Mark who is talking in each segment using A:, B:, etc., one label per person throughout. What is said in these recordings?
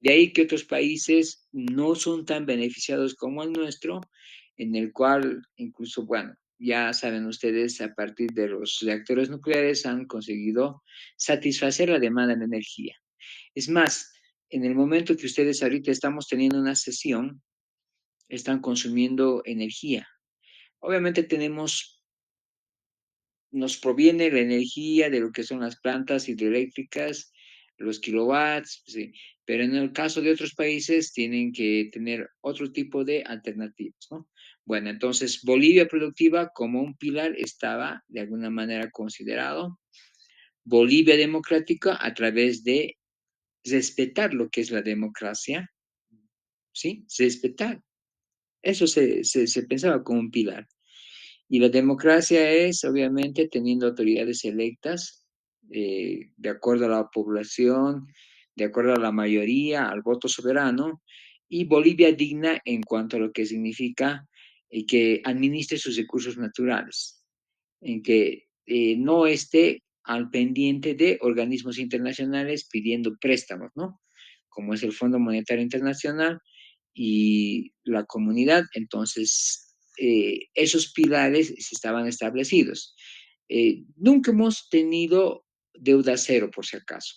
A: De ahí que otros países no son tan beneficiados como el nuestro, en el cual incluso, bueno, ya saben ustedes, a partir de los reactores nucleares han conseguido satisfacer la demanda de energía. Es más, en el momento que ustedes ahorita estamos teniendo una sesión, están consumiendo energía. Obviamente nos proviene la energía de lo que son las plantas hidroeléctricas, los kilowatts, sí, pero en el caso de otros países tienen que tener otro tipo de alternativas, ¿no? Bueno, entonces Bolivia Productiva como un pilar estaba de alguna manera considerado. Bolivia Democrática a través de respetar lo que es la democracia, ¿sí? Respetar. Eso se pensaba como un pilar. Y la democracia es, obviamente, teniendo autoridades electas, de acuerdo a la población, de acuerdo a la mayoría, al voto soberano, y Bolivia digna en cuanto a lo que significa que administre sus recursos naturales, en que no esté al pendiente de organismos internacionales pidiendo préstamos, ¿no? Como es el Fondo Monetario Internacional y la comunidad. Entonces, esos pilares estaban establecidos. Nunca hemos tenido deuda cero, por si acaso.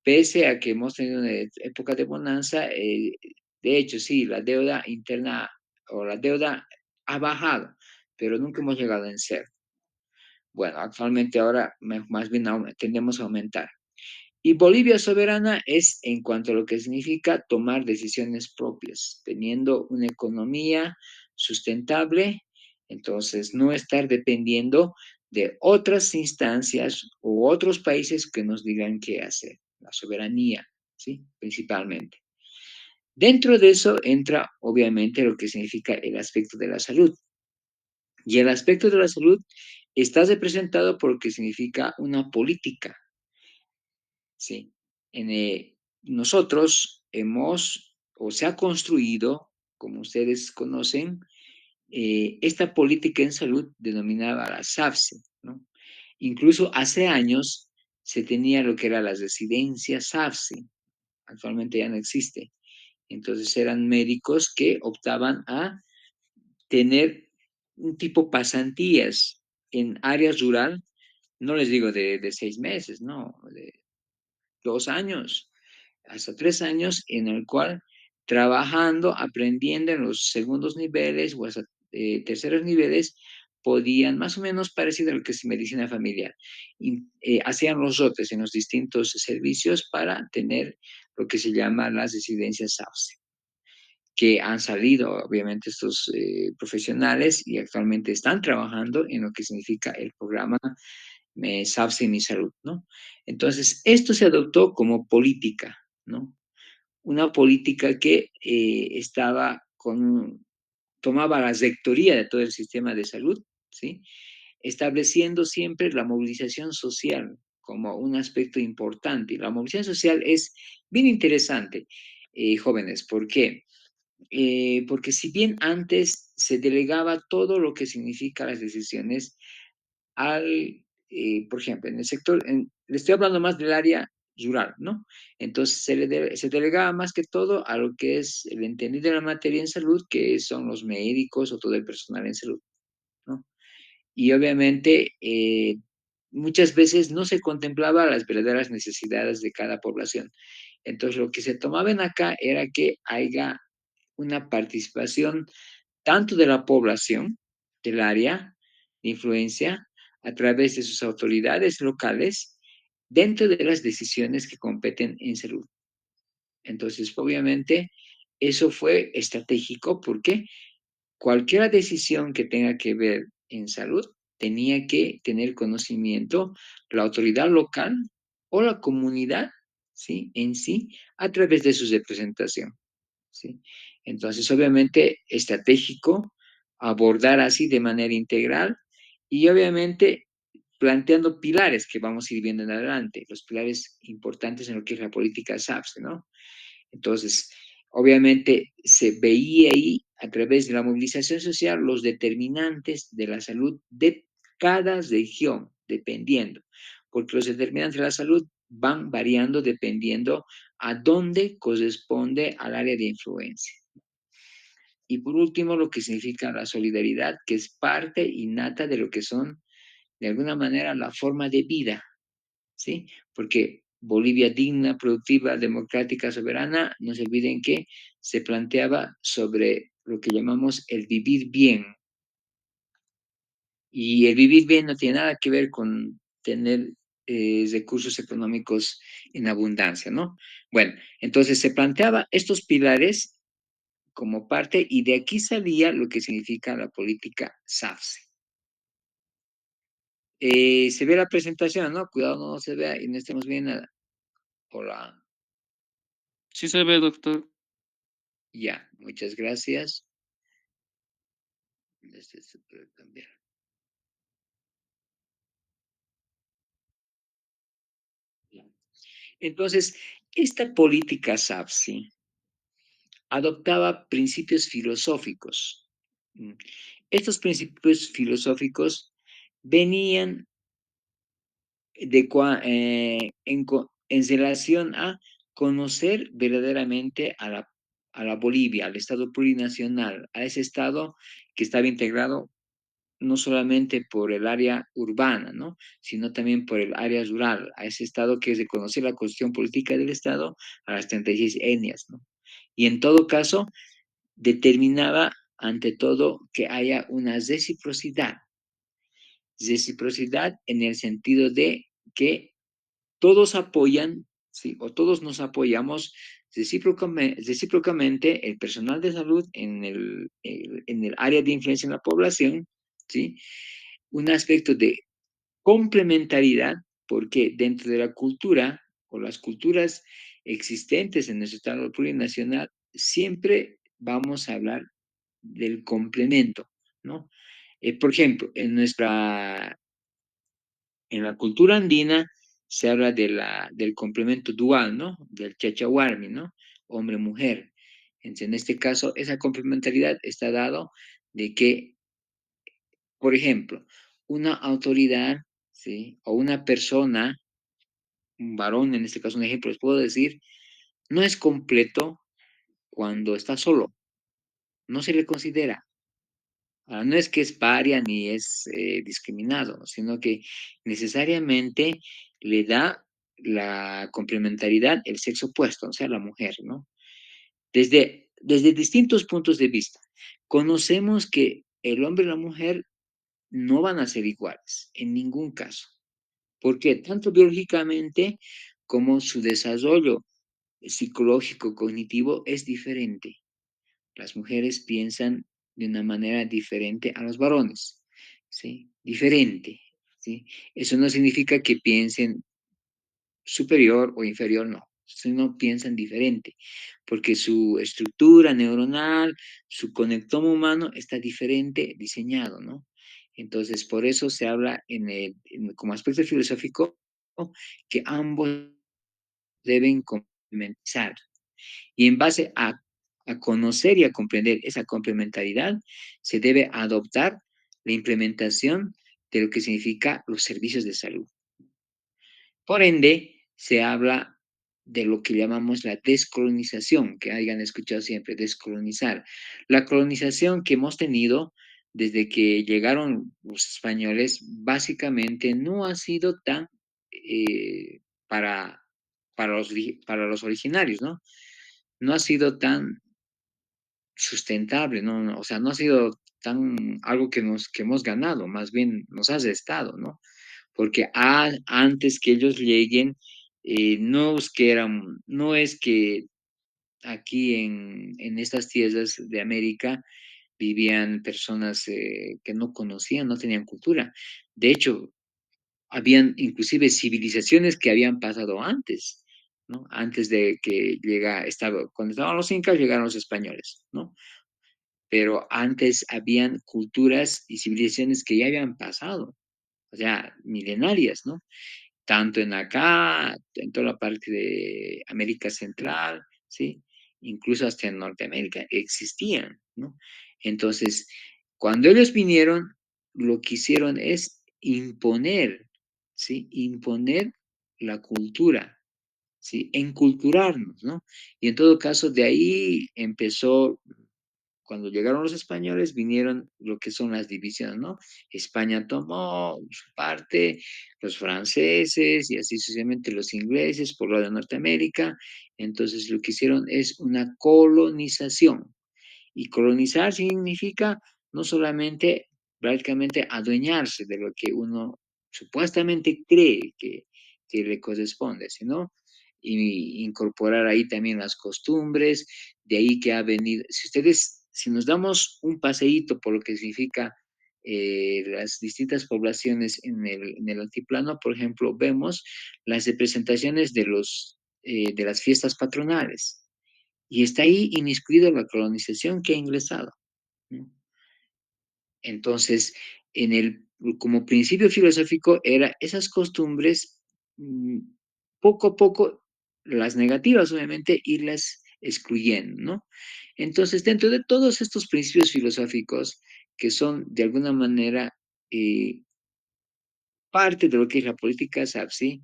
A: Pese a que hemos tenido una época de bonanza, de hecho, sí, la deuda interna o la deuda ha bajado, pero nunca hemos llegado en cero. Bueno, actualmente ahora más bien tendemos a aumentar. Y Bolivia soberana es en cuanto a lo que significa tomar decisiones propias, teniendo una economía sustentable, entonces no estar dependiendo de otras instancias u otros países que nos digan qué hacer, la soberanía, ¿sí? Principalmente. Dentro de eso entra obviamente lo que significa el aspecto de la salud. Y el aspecto de la salud está representado por lo que significa una política. Sí, nosotros hemos, o se ha construido, como ustedes conocen, esta política en salud denominada la SAFSE, ¿no? Incluso hace años se tenía lo que era las residencias SAFSE, actualmente ya no existe. Entonces eran médicos que optaban a tener un tipo pasantías en áreas rural, no les digo de 6 meses, no, de 2 años, hasta 3 años, en el cual trabajando, aprendiendo en los segundos niveles o hasta terceros niveles, podían, más o menos parecido a lo que es medicina familiar, hacían los rotes en los distintos servicios para tener lo que se llama las residencias SAUSE, que han salido obviamente estos profesionales y actualmente están trabajando en lo que significa el programa SAFSE Mi Salud, ¿no? Entonces, esto se adoptó como política, ¿no? Una política que tomaba la rectoría de todo el sistema de salud, ¿sí? Estableciendo siempre la movilización social como un aspecto importante. La movilización social es bien interesante, jóvenes. ¿Por qué? Porque si bien antes se delegaba todo lo que significa las decisiones por ejemplo, en el sector, le estoy hablando más del área rural, ¿no? Entonces se delegaba más que todo a lo que es el entendido de la materia en salud, que son los médicos o todo el personal en salud, ¿no? Y obviamente muchas veces no se contemplaba las verdaderas necesidades de cada población. Entonces lo que se tomaba en acá era que haya una participación tanto de la población del área de influencia a través de sus autoridades locales dentro de las decisiones que competen en salud. Entonces, obviamente, eso fue estratégico porque cualquier decisión que tenga que ver en salud tenía que tener conocimiento la autoridad local o la comunidad, ¿sí? En sí, a través de su representación. ¿Sí? Entonces, obviamente, estratégico, abordar así de manera integral y obviamente planteando pilares que vamos a ir viendo en adelante, los pilares importantes en lo que es la política SAFS, ¿no? Entonces, obviamente se veía ahí a través de la movilización social los determinantes de la salud de cada región, dependiendo, porque los determinantes de la salud van variando dependiendo a dónde corresponde al área de influencia. Y por último, lo que significa la solidaridad, que es parte innata de lo que son, de alguna manera, la forma de vida, ¿sí? Porque Bolivia digna, productiva, democrática, soberana, no se olviden que se planteaba sobre lo que llamamos el vivir bien. Y el vivir bien no tiene nada que ver con tener recursos económicos en abundancia, ¿no? Bueno, entonces se planteaba estos pilares como parte y de aquí salía lo que significa la política SAFSE. Se ve la presentación, ¿no? Cuidado, no se vea y no estemos bien. Hola,
B: Sí se ve, doctor.
A: ya, muchas gracias. Este se puede cambiar. Ya. Entonces, esta política SAFSI adoptaba principios filosóficos. Mm. Estos principios filosóficos venían en relación a conocer verdaderamente a la Bolivia, al Estado plurinacional, a ese Estado que estaba integrado no solamente por el área urbana, ¿no? Sino también por el área rural, a ese Estado que es de conocer la constitución política del Estado a las 36 etnias, ¿no? Y en todo caso, determinaba ante todo que haya una reciprocidad en el sentido de que todos apoyan, ¿sí? O todos nos apoyamos recíprocamente el personal de salud en el área de influencia en la población, ¿sí? Un aspecto de complementariedad, porque dentro de la cultura o las culturas existentes en nuestro Estado plurinacional, siempre vamos a hablar del complemento, ¿no? Por ejemplo, en la cultura andina se habla del complemento dual, ¿no? Del chachahuarmi, ¿no? Hombre-mujer. Entonces, en este caso, esa complementariedad está dado de que, por ejemplo, una autoridad, ¿sí? O una persona, un varón, en este caso un ejemplo, les puedo decir, no es completo cuando está solo, no se le considera. No es que es paria ni es discriminado, sino que necesariamente le da la complementariedad el sexo opuesto, o sea, la mujer, ¿no? Desde distintos puntos de vista, conocemos que el hombre y la mujer no van a ser iguales en ningún caso, porque tanto biológicamente como su desarrollo psicológico, cognitivo es diferente. Las mujeres piensan de una manera diferente a los varones, ¿sí? Diferente, ¿sí? Eso no significa que piensen superior o inferior, no, sino piensan diferente, porque su estructura neuronal, su conectoma humano está diferente diseñado, ¿no? Entonces, por eso se habla como aspecto filosófico, ¿no? Que ambos deben complementar. Y en base a conocer y a comprender esa complementariedad, se debe adoptar la implementación de lo que significa los servicios de salud. Por ende, se habla de lo que llamamos la descolonización, que hayan escuchado siempre, descolonizar. La colonización que hemos tenido desde que llegaron los españoles, básicamente no ha sido tan para, para los originarios, ¿no? No ha sido tan sustentable, ¿no? O sea, no ha sido tan algo que hemos ganado, más bien nos ha restado, ¿no? Porque antes que ellos lleguen, no es que aquí en estas tierras de América vivían personas que no conocían, no tenían cultura. De hecho, habían inclusive civilizaciones que habían pasado antes, ¿no? Antes de que cuando estaban los incas, llegaron los españoles, ¿no? Pero antes habían culturas y civilizaciones que ya habían pasado, o sea, milenarias, ¿no? Tanto en acá, en toda la parte de América Central, ¿sí? Incluso hasta en Norteamérica existían, ¿no? Entonces, cuando ellos vinieron, lo que hicieron es imponer, ¿sí? Imponer la cultura, ¿sí? Enculturarnos, ¿no? Y en todo caso, de ahí empezó, cuando llegaron los españoles, vinieron lo que son las divisiones, ¿no? España tomó su parte, los franceses y así sucesivamente los ingleses por lo de Norteamérica. Entonces, lo que hicieron es una colonización. Y colonizar significa no solamente prácticamente adueñarse de lo que uno supuestamente cree que le corresponde, sino incorporar ahí también las costumbres, de ahí que ha venido, si ustedes, si nos damos un paseíto por lo que significa las distintas poblaciones en el altiplano, por ejemplo, vemos las representaciones de las fiestas patronales. Y está ahí inmiscuido la colonización que ha ingresado, ¿no? Entonces, como principio filosófico era esas costumbres, mm, poco a poco, las negativas obviamente, irlas excluyendo, ¿no? Entonces, dentro de todos estos principios filosóficos, que son de alguna manera eh, parte de lo que es la política SAPSI,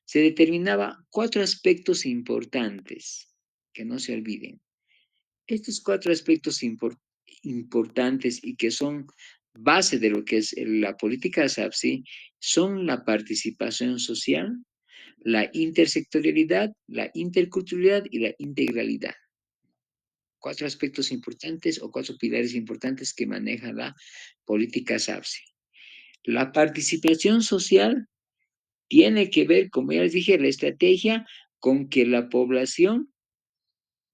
A: se determinaba cuatro aspectos importantes, que no se olviden. Estos cuatro aspectos importantes y que son base de lo que es la política SAPSI son la participación social, la intersectorialidad, la interculturalidad y la integralidad. Cuatro aspectos importantes o cuatro pilares importantes que maneja la política SAPSI. La participación social tiene que ver, como ya les dije, la estrategia con que la población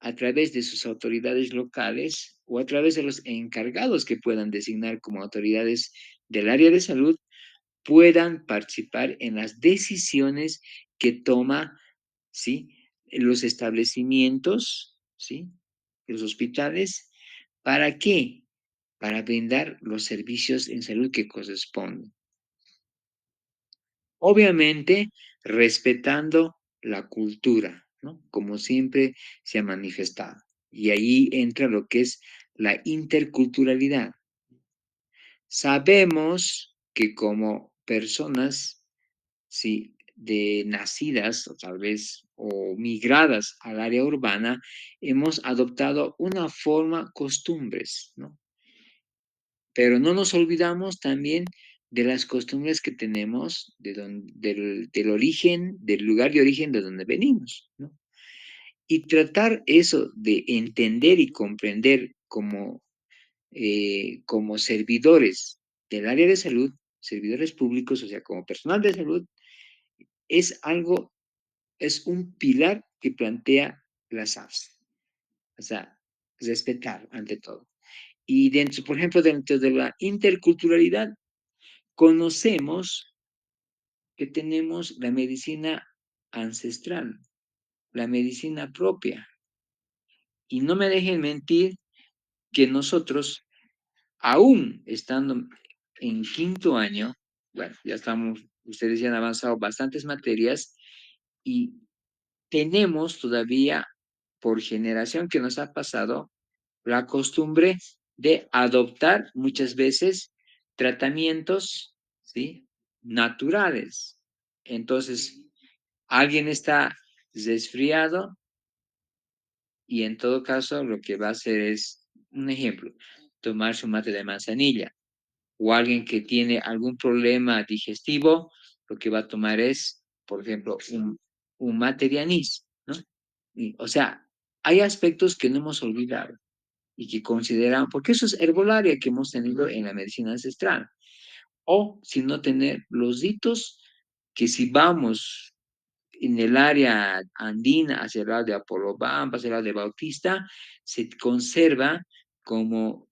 A: a través de sus autoridades locales o a través de los encargados que puedan designar como autoridades del área de salud, puedan participar en las decisiones que toma, ¿sí? Los establecimientos, ¿sí? Los hospitales. ¿Para qué? Para brindar los servicios en salud que corresponden. Obviamente, respetando la cultura, ¿no? Como siempre se ha manifestado. Y ahí entra lo que es la interculturalidad. Sabemos que como personas, sí, de nacidas o tal vez o migradas al área urbana, hemos adoptado una forma, costumbres, ¿no? Pero no nos olvidamos también de las costumbres que tenemos del origen, del lugar de origen de donde venimos, ¿no? Y tratar eso de entender y comprender como servidores del área de salud, servidores públicos, o sea, como personal de salud, es algo, es un pilar que plantea la SAFS. O sea, respetar ante todo. Y dentro, por ejemplo, dentro de la interculturalidad, conocemos que tenemos la medicina ancestral, la medicina propia. Y no me dejen mentir que nosotros, aún estando en quinto año, bueno, ya estamos, ustedes ya han avanzado bastantes materias y tenemos todavía, por generación que nos ha pasado, la costumbre de adoptar muchas veces tratamientos, ¿sí? Naturales. Entonces, alguien está resfriado y en todo caso lo que va a hacer es, un ejemplo, tomar su mate de manzanilla. O alguien que tiene algún problema digestivo, lo que va a tomar es, por ejemplo, un mate de anís, ¿no? O sea, hay aspectos que no hemos olvidado y que consideran, porque eso es herbolaria que hemos tenido en la medicina ancestral, o si no tener los ditos que si vamos en el área andina, hacia el lado de Apolobamba, hacia el lado de Bautista, se conserva como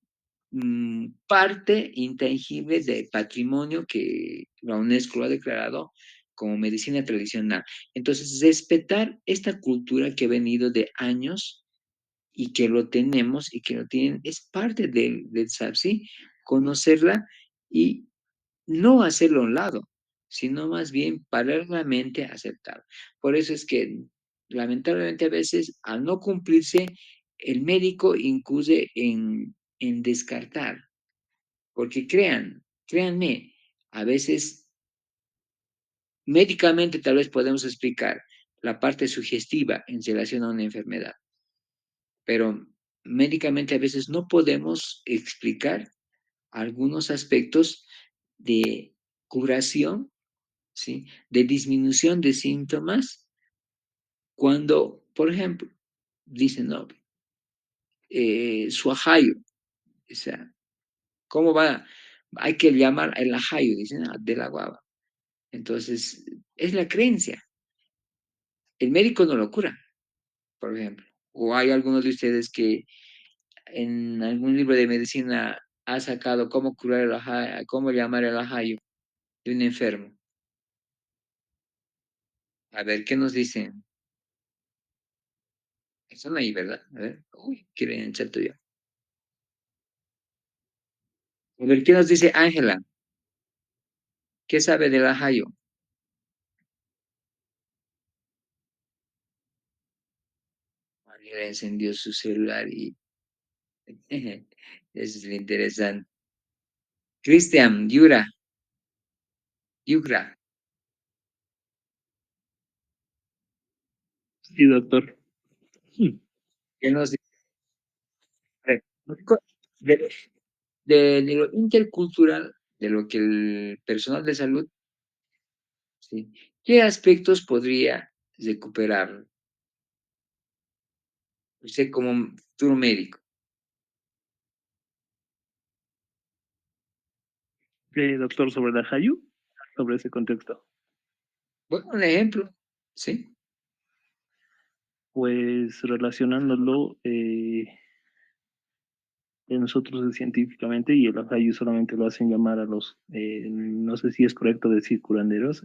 A: parte intangible del patrimonio que la UNESCO lo ha declarado como medicina tradicional. Entonces, respetar esta cultura que ha venido de años y que lo tenemos y que lo tienen, es parte del SAPSI, conocerla y no hacerlo a un lado, sino más bien paralelamente aceptar. Por eso es que lamentablemente a veces al no cumplirse, el médico incurre en descartar, porque créanme, a veces médicamente tal vez podemos explicar, la parte sugestiva en relación a una enfermedad. Pero médicamente a veces no podemos explicar algunos aspectos de curación, ¿sí? De disminución de síntomas, cuando, por ejemplo, dicen, no, su ajayo, o sea, ¿cómo va? Hay que llamar el ajayo, dicen, de la guava. Entonces, es la creencia. El médico no lo cura, por ejemplo. O hay algunos de ustedes que en algún libro de medicina ha sacado cómo curar el ajayo, cómo llamar el ajayo de un enfermo. A ver, ¿qué nos dicen? Están ahí, ¿verdad? A ver, uy, quieren echar tuyo. A ver, ¿qué nos dice Ángela? ¿Qué sabe del ajayo? Ángela encendió su celular y eso es lo interesante. Cristian, Yura,
B: Sí, doctor.
A: ¿qué nos dice? A ver, De, de lo intercultural, de lo que el personal de salud, ¿sí? ¿Qué aspectos podría recuperar usted como futuro médico?
B: Doctor, sobre la Hayu, sobre ese contexto.
A: Bueno, un ejemplo, ¿sí?
B: Pues relacionándolo, nosotros científicamente, y el Hayu solamente lo hacen llamar a los, no sé si es correcto decir curanderos,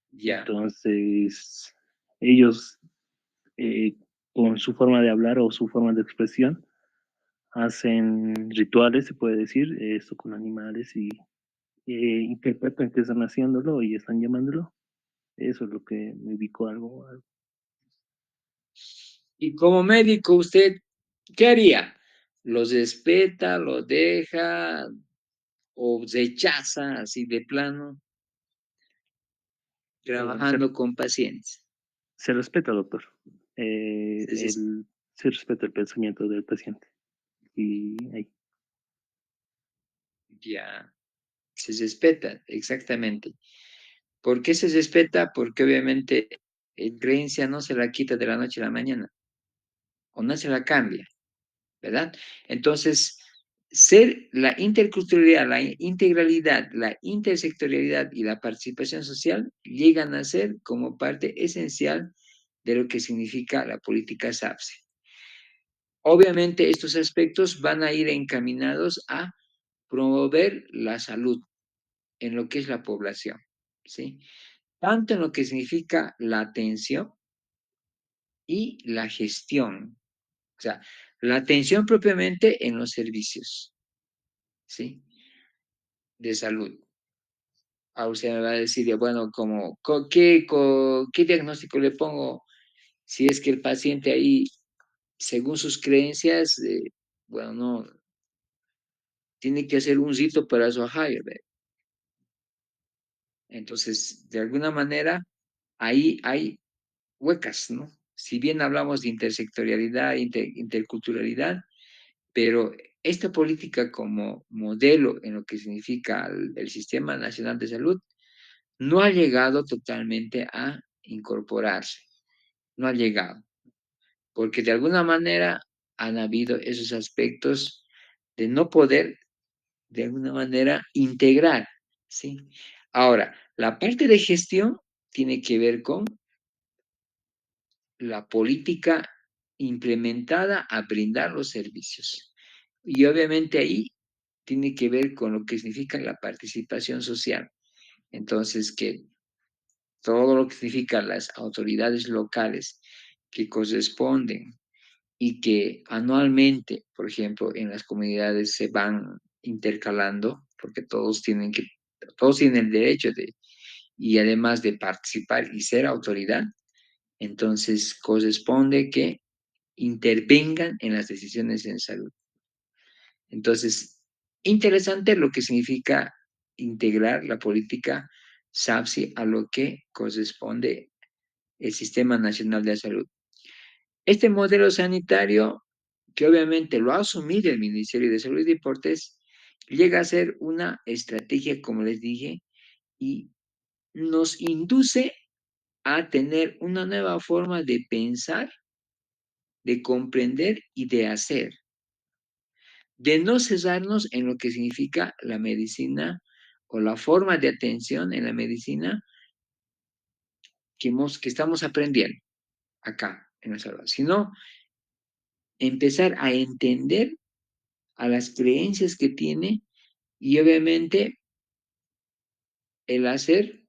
A: Ya.
B: entonces ellos con su forma de hablar o su forma de expresión hacen rituales, se puede decir, esto con animales y interpretan que están haciéndolo y están llamándolo. Eso es lo que me ubicó algo.
A: Y como médico, ¿usted qué haría? ¿Los respeta, los deja o rechaza así de plano,
B: Eh, se,
A: trabajando con pacientes?
B: se respeta, doctor.
A: Se, res-
B: Se respeta el pensamiento del paciente. Y ahí,
A: ya, se respeta, exactamente. ¿Por qué se respeta? Porque obviamente creencia no se la quita de la noche a la mañana, o no se la cambia, ¿verdad? Entonces, ser la interculturalidad, la integralidad, la intersectorialidad y la participación social llegan a ser como parte esencial de lo que significa la política SAPSE. Obviamente, estos aspectos van a ir encaminados a promover la salud en lo que es la población, ¿sí? Tanto en lo que significa la atención y la gestión. O sea, la atención propiamente en los servicios, ¿sí? De salud. A usted me va a decir, ya, bueno, como, ¿qué diagnóstico le pongo si es que el paciente ahí, según sus creencias, bueno, no, tiene que hacer un rito para su ajayo, ¿ve? Entonces, de alguna manera, ahí hay huecas, ¿no? Si bien hablamos de intersectorialidad, interculturalidad, pero esta política como modelo en lo que significa el Sistema Nacional de Salud no ha llegado totalmente a incorporarse, no ha llegado, porque de alguna manera han habido esos aspectos de no poder, de alguna manera, integrar, ¿sí? Ahora, la parte de gestión tiene que ver con la política implementada a brindar los servicios. Y obviamente ahí tiene que ver con lo que significa la participación social. Entonces, que todo lo que significa las autoridades locales que corresponden y que anualmente, por ejemplo, en las comunidades se van intercalando, porque todos tienen el derecho de, y además de participar y ser autoridad, entonces corresponde que intervengan en las decisiones en salud. Entonces, interesante lo que significa integrar la política SAPSI a lo que corresponde el Sistema Nacional de Salud. Este modelo sanitario, que obviamente lo ha asumido el Ministerio de Salud y Deportes, llega a ser una estrategia, como les dije, y nos induce a tener una nueva forma de pensar, de comprender y de hacer, de no cesarnos en lo que significa la medicina o la forma de atención en la medicina que estamos aprendiendo acá en El Salvador, sino empezar a entender a las creencias que tiene y obviamente el hacer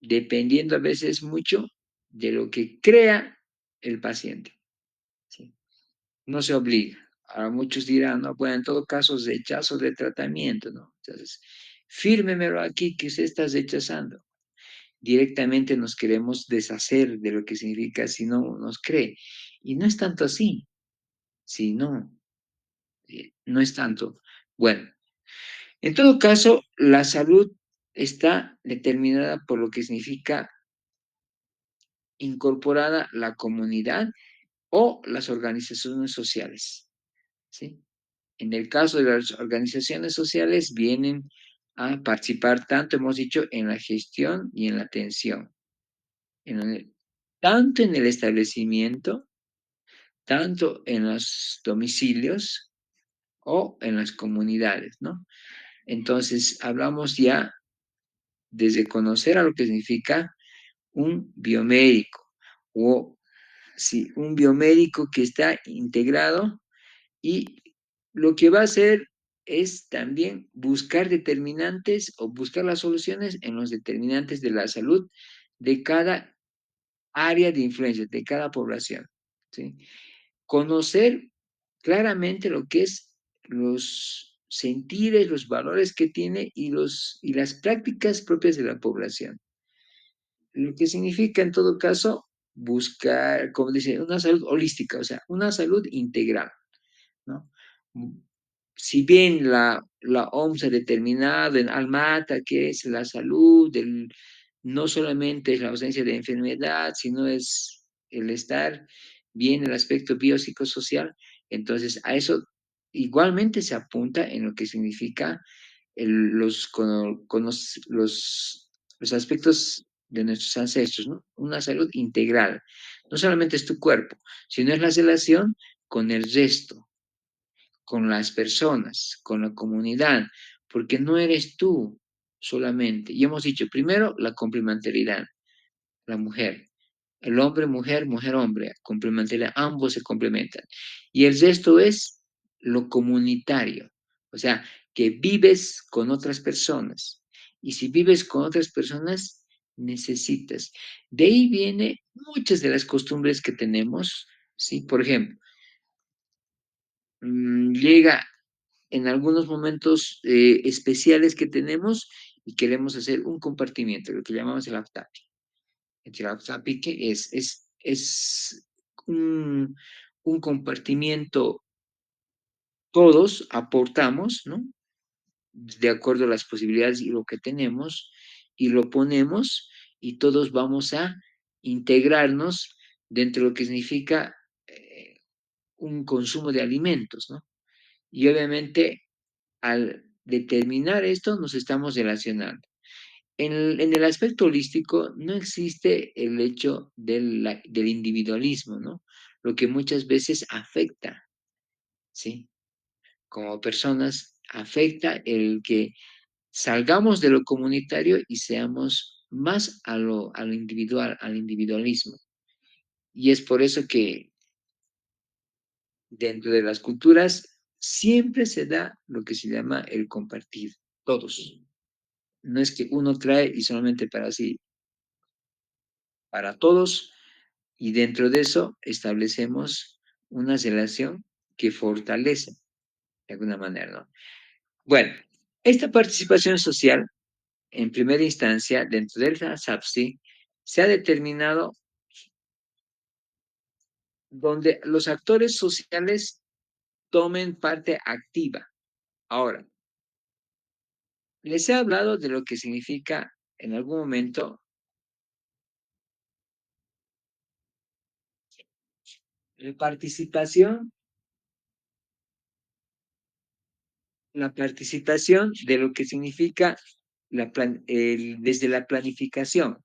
A: dependiendo a veces mucho de lo que crea el paciente. ¿Sí? No se obliga. Ahora muchos dirán, no, bueno, en todo caso, rechazo de tratamiento, ¿no? Entonces, fírmemelo aquí que usted está rechazando. Directamente nos queremos deshacer de lo que significa si no nos cree. Y no es tanto así, si no, no es tanto. Bueno, en todo caso, la salud está determinada por lo que significa incorporada la comunidad o las organizaciones sociales, ¿sí? En el caso de las organizaciones sociales, vienen a participar tanto, hemos dicho, en la gestión y en la atención, en el- tanto en el establecimiento, tanto en los domicilios o en las comunidades, ¿no? Entonces, hablamos ya desde conocer a lo que significa un biomédico o sí, un biomédico que está integrado y lo que va a hacer es también buscar determinantes o buscar las soluciones en los determinantes de la salud de cada área de influencia, de cada población. ¿Sí? Conocer claramente lo que es los sentires, los valores que tiene y las prácticas propias de la población. Lo que significa en todo caso buscar, como dice, una salud holística, o sea, una salud integral, ¿no? Si bien la OMS ha determinado en Almata que es la salud, no solamente es la ausencia de enfermedad, sino es el estar bien el aspecto biopsicosocial, entonces a eso igualmente se apunta en lo que significa los aspectos de nuestros ancestros, ¿no? Una salud integral. No solamente es tu cuerpo, sino es la relación con el resto, con las personas, con la comunidad, porque no eres tú solamente. Y hemos dicho, primero, la complementariedad, la mujer. El hombre, mujer, mujer, hombre, complementariedad, ambos se complementan. Y el resto es lo comunitario, o sea, que vives con otras personas. Y si vives con otras personas, necesitas. De ahí viene muchas de las costumbres que tenemos, ¿sí? Por ejemplo, llega en algunos momentos especiales que tenemos y queremos hacer un compartimiento, lo que llamamos el aftapi. El aftapi que es un compartimiento, todos aportamos, ¿no? De acuerdo a las posibilidades y lo que tenemos, y lo ponemos y todos vamos a integrarnos dentro de lo que significa un consumo de alimentos, ¿no? Y obviamente al determinar esto nos estamos relacionando. En el aspecto holístico no existe el hecho del individualismo, ¿no? Lo que muchas veces afecta, ¿sí? Como personas, afecta el que salgamos de lo comunitario y seamos más a lo individual, al individualismo. Y es por eso que dentro de las culturas siempre se da lo que se llama el compartir, todos. No es que uno trae y solamente para sí, para todos, y dentro de eso establecemos una relación que fortalece de alguna manera, ¿no? Bueno, esta participación social, en primera instancia, dentro del SAPSI, se ha determinado donde los actores sociales tomen parte activa. Ahora, les he hablado de lo que significa en algún momento participación, la participación de lo que significa desde la planificación.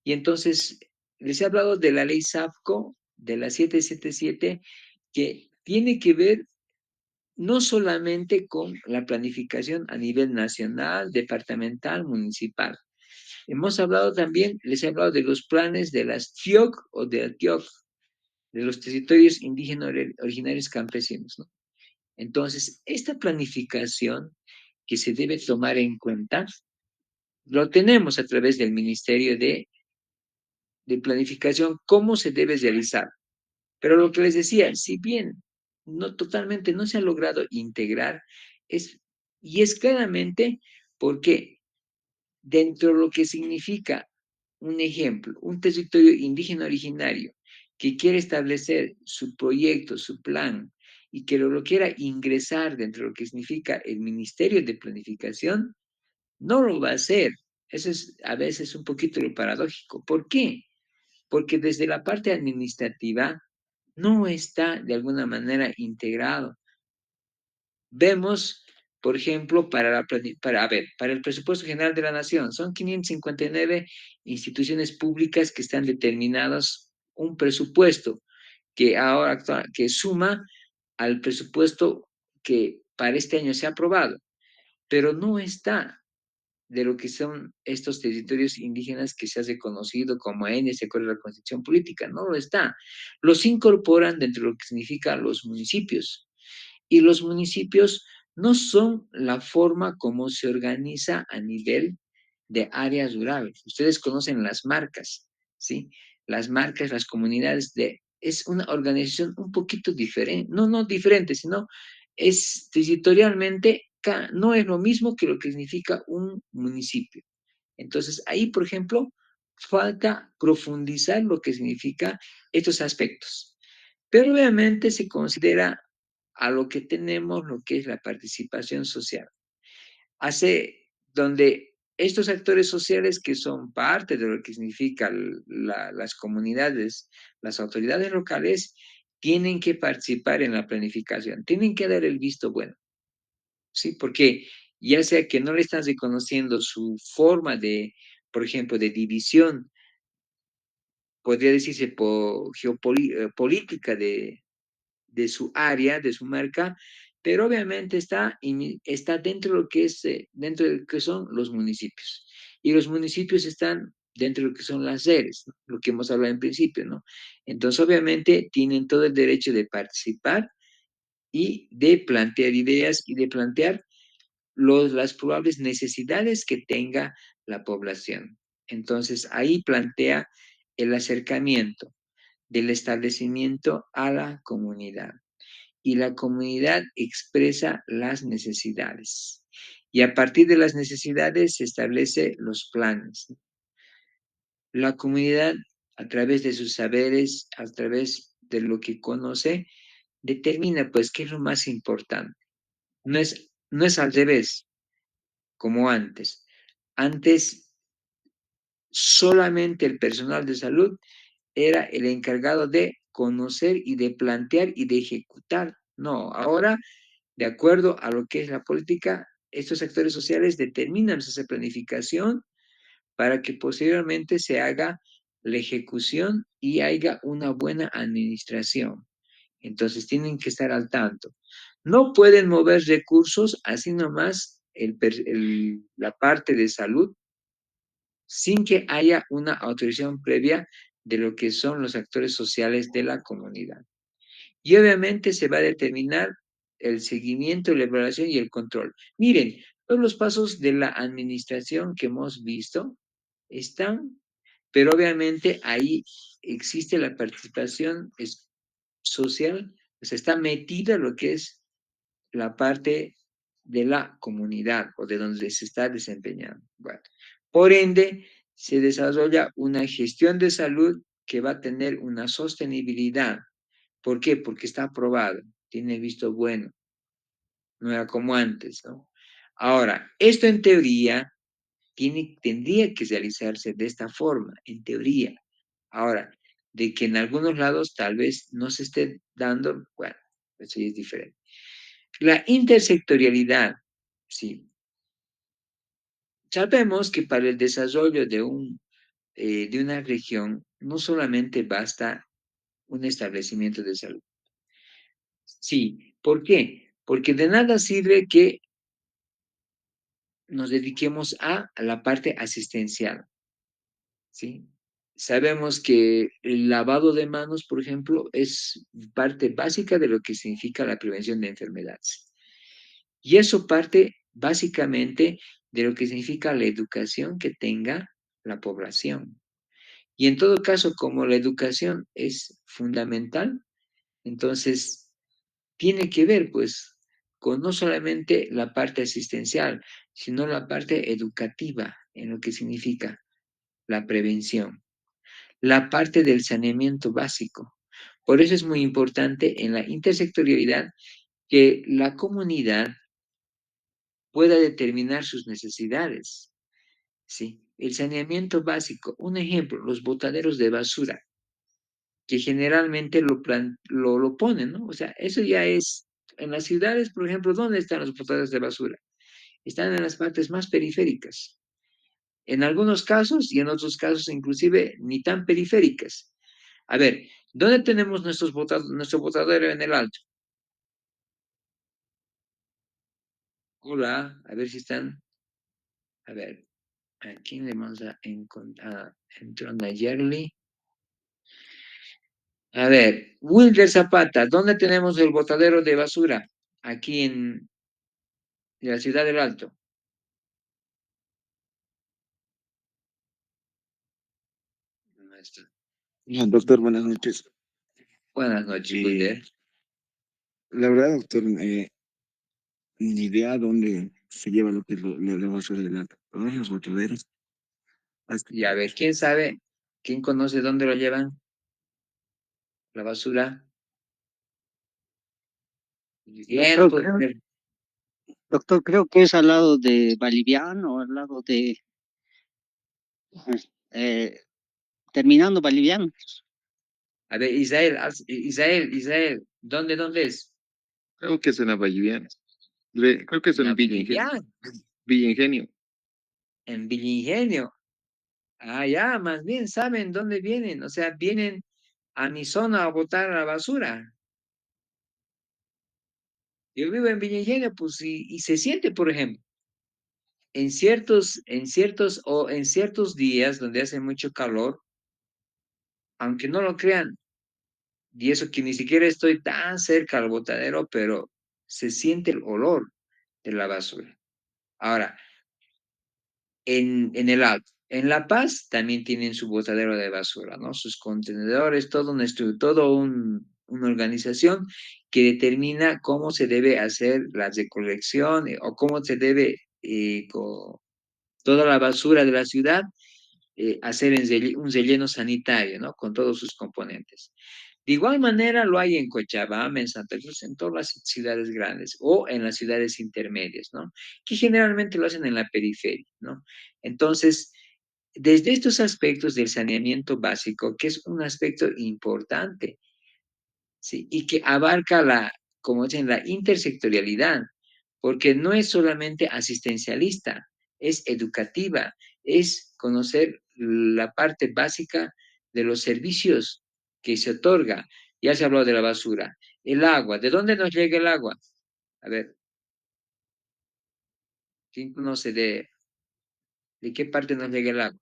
A: Y entonces, les he hablado de la ley SAFCO, de la 777, que tiene que ver no solamente con la planificación a nivel nacional, departamental, municipal. Hemos hablado también, les he hablado de los planes de las TIOC o de la TIOC, de los territorios indígenas originarios campesinos, ¿no? Entonces, esta planificación que se debe tomar en cuenta, lo tenemos a través del Ministerio de Planificación, cómo se debe realizar. Pero lo que les decía, si bien no totalmente no se ha logrado integrar, y es claramente porque dentro de lo que significa un ejemplo, un territorio indígena originario que quiere establecer su proyecto, su plan, y que lo quiera ingresar dentro de lo que significa el Ministerio de Planificación, no lo va a hacer. Eso es a veces un poquito lo paradójico. ¿Por qué? Porque desde la parte administrativa no está de alguna manera integrado. Vemos, por ejemplo, para el presupuesto general de la nación, son 559 instituciones públicas que están determinadas un presupuesto que suma al presupuesto que para este año se ha aprobado, pero no está de lo que son estos territorios indígenas que se ha reconocido como N, se acuerda la Constitución Política, no lo está. Los incorporan dentro de lo que significa los municipios. Y los municipios no son la forma como se organiza a nivel de áreas rurales. Ustedes conocen las marcas, ¿sí? Las marcas, las comunidades es una organización un poquito diferente, no diferente, sino es territorialmente, no es lo mismo que lo que significa un municipio. Entonces, ahí, por ejemplo, falta profundizar lo que significa estos aspectos. Pero obviamente se considera a lo que tenemos, lo que es la participación social. Donde estos actores sociales que son parte de lo que significa las comunidades, las autoridades locales, tienen que participar en la planificación, tienen que dar el visto bueno, ¿sí? Porque ya sea que no le están reconociendo su forma de, por ejemplo, de división, podría decirse por geopolítica de su área, de su marca, pero obviamente está dentro de lo que es, dentro de lo que son los municipios. Y los municipios están dentro de lo que son las sedes, ¿no? Lo que hemos hablado en principio, ¿no? Entonces, obviamente, tienen todo el derecho de participar y de plantear ideas y de plantear las probables necesidades que tenga la población. Entonces, ahí plantea el acercamiento del establecimiento a la comunidad y la comunidad expresa las necesidades. Y a partir de las necesidades se establece los planes. La comunidad, a través de sus saberes, a través de lo que conoce, determina pues qué es lo más importante. No es al revés, como antes. Antes solamente el personal de salud era el encargado de conocer y de plantear y de ejecutar. No, ahora de acuerdo a lo que es la política, estos sectores sociales determinan esa planificación para que posteriormente se haga la ejecución y haya una buena administración. Entonces tienen que estar al tanto. No pueden mover recursos así nomás la parte de salud sin que haya una autorización previa de lo que son los actores sociales de la comunidad. Y obviamente se va a determinar el seguimiento, la evaluación y el control. Miren, todos los pasos de la administración que hemos visto están, pero obviamente ahí existe la participación social, pues está metida lo que es la parte de la comunidad o de donde se está desempeñando. Bueno, por ende, se desarrolla una gestión de salud que va a tener una sostenibilidad. ¿Por qué? Porque está aprobado, tiene visto bueno, no era como antes, ¿no? Ahora, esto en teoría tendría que realizarse de esta forma, en teoría. Ahora, de que en algunos lados tal vez no se esté dando, bueno, eso ya es diferente. La intersectorialidad, sí. Sabemos que para el desarrollo de una región no solamente basta un establecimiento de salud. Sí, ¿por qué? Porque de nada sirve que nos dediquemos a la parte asistencial, ¿sí? Sabemos que el lavado de manos, por ejemplo, es parte básica de lo que significa la prevención de enfermedades. Y eso parte básicamente de lo que significa la educación que tenga la población. Y en todo caso, como la educación es fundamental, entonces tiene que ver, pues, con no solamente la parte asistencial, sino la parte educativa, en lo que significa la prevención, la parte del saneamiento básico. Por eso es muy importante en la intersectorialidad que la comunidad pueda determinar sus necesidades, ¿sí? El saneamiento básico, un ejemplo, los botaderos de basura, que generalmente lo ponen, ¿no? O sea, eso ya es, en las ciudades, por ejemplo, ¿dónde están los botaderos de basura? Están en las partes más periféricas. En algunos casos y en otros casos inclusive ni tan periféricas. A ver, ¿dónde tenemos nuestro botadero en el alto? Hola, a ver si están. A ver, ¿a quién le vamos a encontrar? Entró Nayerli. A ver, Wilder Zapata, ¿dónde tenemos el botadero de basura? Aquí en la ciudad del Alto. No está.
C: Doctor, buenas noches.
A: Buenas noches,
C: Eh,
A: Wilder.
C: la verdad, doctor, ni idea dónde se lleva lo que es la basura del alto. Todos los botaderos. Hasta
A: Y a ver, ¿quién sabe? ¿Quién conoce dónde lo llevan? La basura. Bien,
D: Doctor,
A: pues,
D: creo que es al lado de Boliviano, al lado de, eh, terminando Boliviano.
A: a ver, Israel, ¿dónde es?
C: creo que es en la Valliviana. Creo que es
A: En la
C: en Villa Ingenio.
A: Boliviana,
C: Villa Ingenio.
A: en Villingenio. Ah, ya, más bien saben dónde vienen. O sea, vienen a mi zona a botar la basura. Yo vivo en Villingenio, pues, y se siente, por ejemplo, en ciertos días donde hace mucho calor, aunque no lo crean, y eso que ni siquiera estoy tan cerca al botadero, pero se siente el olor de la basura. Ahora, en el Alto. En La Paz también tienen su botadero de basura, ¿no? Sus contenedores, una organización que determina cómo se debe hacer la recolección o cómo se debe, con toda la basura de la ciudad, hacer un relleno sanitario, ¿no? Con todos sus componentes. De igual manera lo hay en Cochabamba, en Santa Cruz, en todas las ciudades grandes o en las ciudades intermedias, ¿no? Que generalmente lo hacen en la periferia, ¿no? Entonces, desde estos aspectos del saneamiento básico, que es un aspecto importante, ¿sí? Y que abarca como dicen, la intersectorialidad, porque no es solamente asistencialista, es educativa, es conocer la parte básica de los servicios que se otorga. Ya se habló de la basura, el agua, ¿de dónde nos llega el agua? A ver, ¿quién conoce de qué parte nos llega el agua?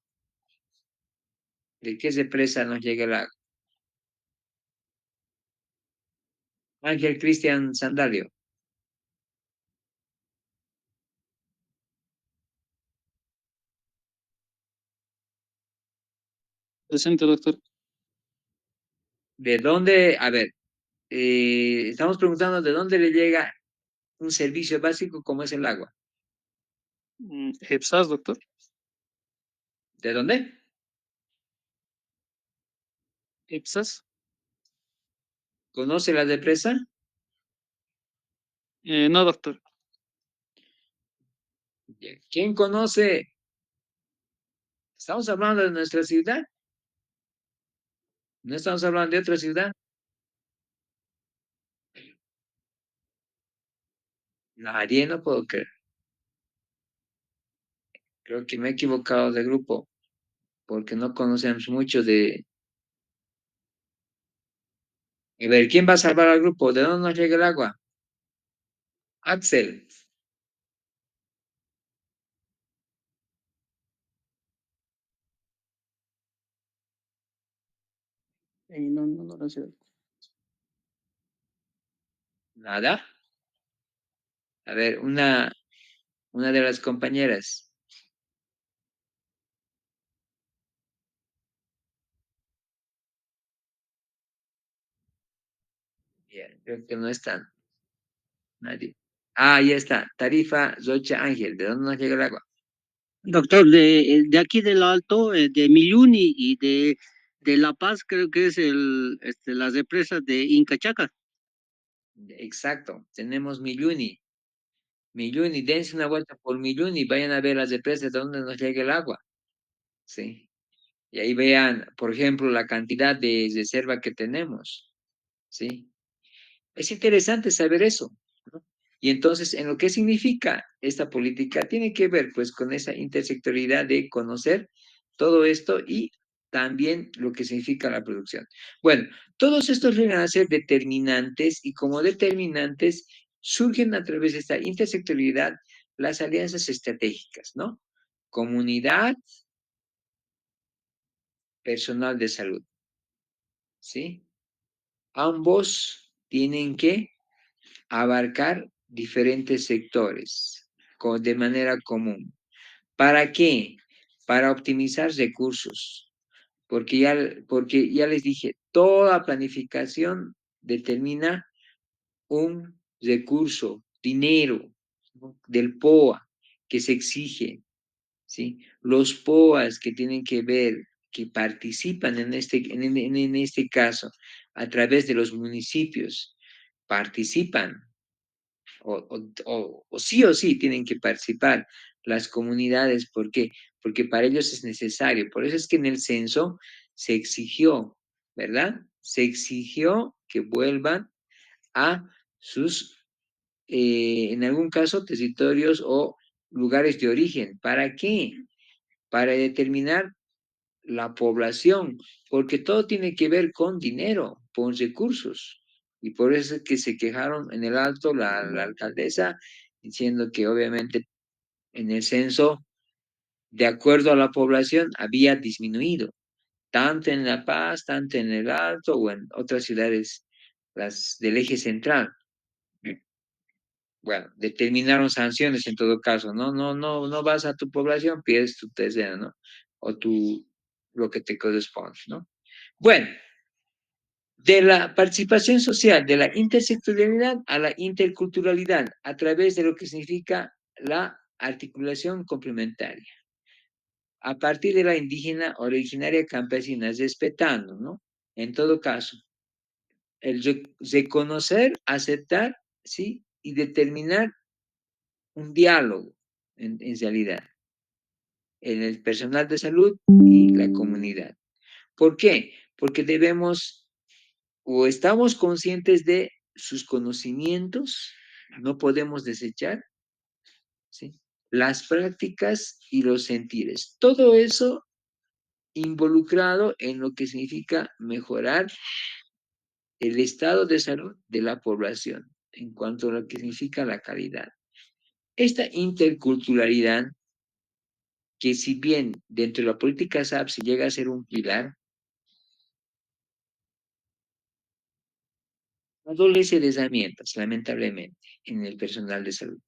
A: ¿De qué represa nos llega el agua? Ángel Cristian Sandalio,
D: Presente, doctor.
A: ¿de dónde? A ver, estamos preguntando de dónde le llega un servicio básico como es el agua.
D: EPSAS, doctor.
A: ¿De dónde?
D: EPSAS.
A: ¿Conoce la depresa?
D: No, doctor.
A: ¿Quién conoce? Estamos hablando de nuestra ciudad. No estamos hablando de otra ciudad. Nadie, no puedo creer. Creo que me he equivocado de grupo, porque no conocemos mucho de... A ver, ¿quién va a salvar al grupo? ¿De dónde nos llega el agua? Axel.
D: No lo sé.
A: Nada. A ver, una de las compañeras. Bien, creo que no están. Nadie. Ah, ya está. Tarifa Zocha Ángel. ¿De dónde nos llega el agua?
D: Doctor, de aquí del Alto, de Milluni y de La Paz, creo que es las represas de Incachaca.
A: Exacto. Tenemos Milluni. Milluni, dense una vuelta por Milluni, vayan a ver las represas de dónde nos llega el agua. ¿Sí? Y ahí vean, por ejemplo, la cantidad de reserva que tenemos. ¿Sí? Es interesante saber eso, ¿no? Y entonces, en lo que significa esta política, tiene que ver pues con esa intersectorialidad de conocer todo esto y también lo que significa la producción. Bueno, todos estos llegan a ser determinantes y como determinantes surgen a través de esta intersectorialidad las alianzas estratégicas, ¿no? Comunidad, personal de salud, ¿sí? Ambos tienen que abarcar diferentes sectores de manera común. ¿Para qué? Para optimizar recursos, porque ya les dije, toda planificación determina un recurso, dinero, ¿no? Del POA que se exige, ¿sí? Los POAs que tienen que ver, que participan en este caso a través de los municipios, participan o sí o sí tienen que participar las comunidades. ¿Por qué? Porque para ellos es necesario. Por eso es que en el censo se exigió, ¿verdad? Se exigió que vuelvan a sus, en algún caso, territorios o lugares de origen. ¿Para qué? Para determinar la población, porque todo tiene que ver con dinero, con recursos. Y por eso es que se quejaron en el alto la alcaldesa, diciendo que obviamente en el censo, de acuerdo a la población, había disminuido, tanto en La Paz, tanto en el alto o en otras ciudades, las del eje central. Bueno, determinaron sanciones en todo caso, ¿no? No vas a tu población, pierdes tu terreno, ¿no? O lo que te corresponde, ¿no? Bueno, de la participación social, de la intersectorialidad a la interculturalidad, a través de lo que significa la articulación complementaria. A partir de la indígena originaria campesina, respetando, ¿no? En todo caso, el reconocer, aceptar, ¿sí? Y determinar un diálogo, en realidad, en el personal de salud y la comunidad. ¿Por qué? Porque debemos o estamos conscientes de sus conocimientos, no podemos desechar, ¿sí? Las prácticas y los sentires. Todo eso involucrado en lo que significa mejorar el estado de salud de la población en cuanto a lo que significa la calidad. Esta interculturalidad, que si bien dentro de la política SAP se llega a ser un pilar, adolece de herramientas, lamentablemente, en el personal de salud.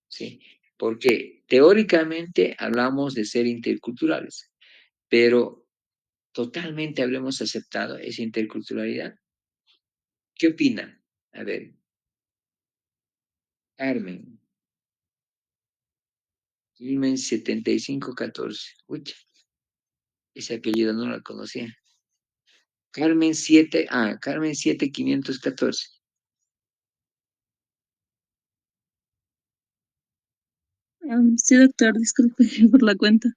A: ¿Sí? Porque teóricamente hablamos de ser interculturales, pero totalmente habremos aceptado esa interculturalidad. ¿Qué opina? A ver, Carmen, Carmen 7514. Uy, ese apellido no lo conocía. Carmen 7, Carmen 7514.
E: Sí, doctor, disculpe por la cuenta.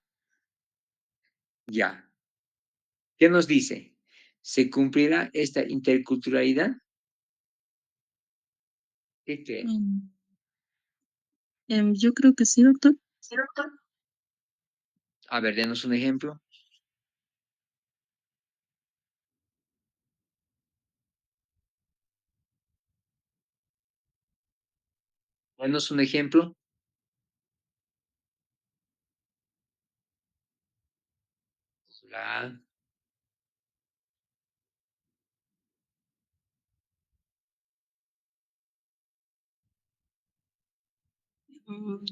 A: Ya. ¿Qué nos dice? ¿Se cumplirá esta interculturalidad? ¿Qué cree?
E: Yo creo que sí, doctor.
A: A ver, denos un ejemplo. Denos un ejemplo. La-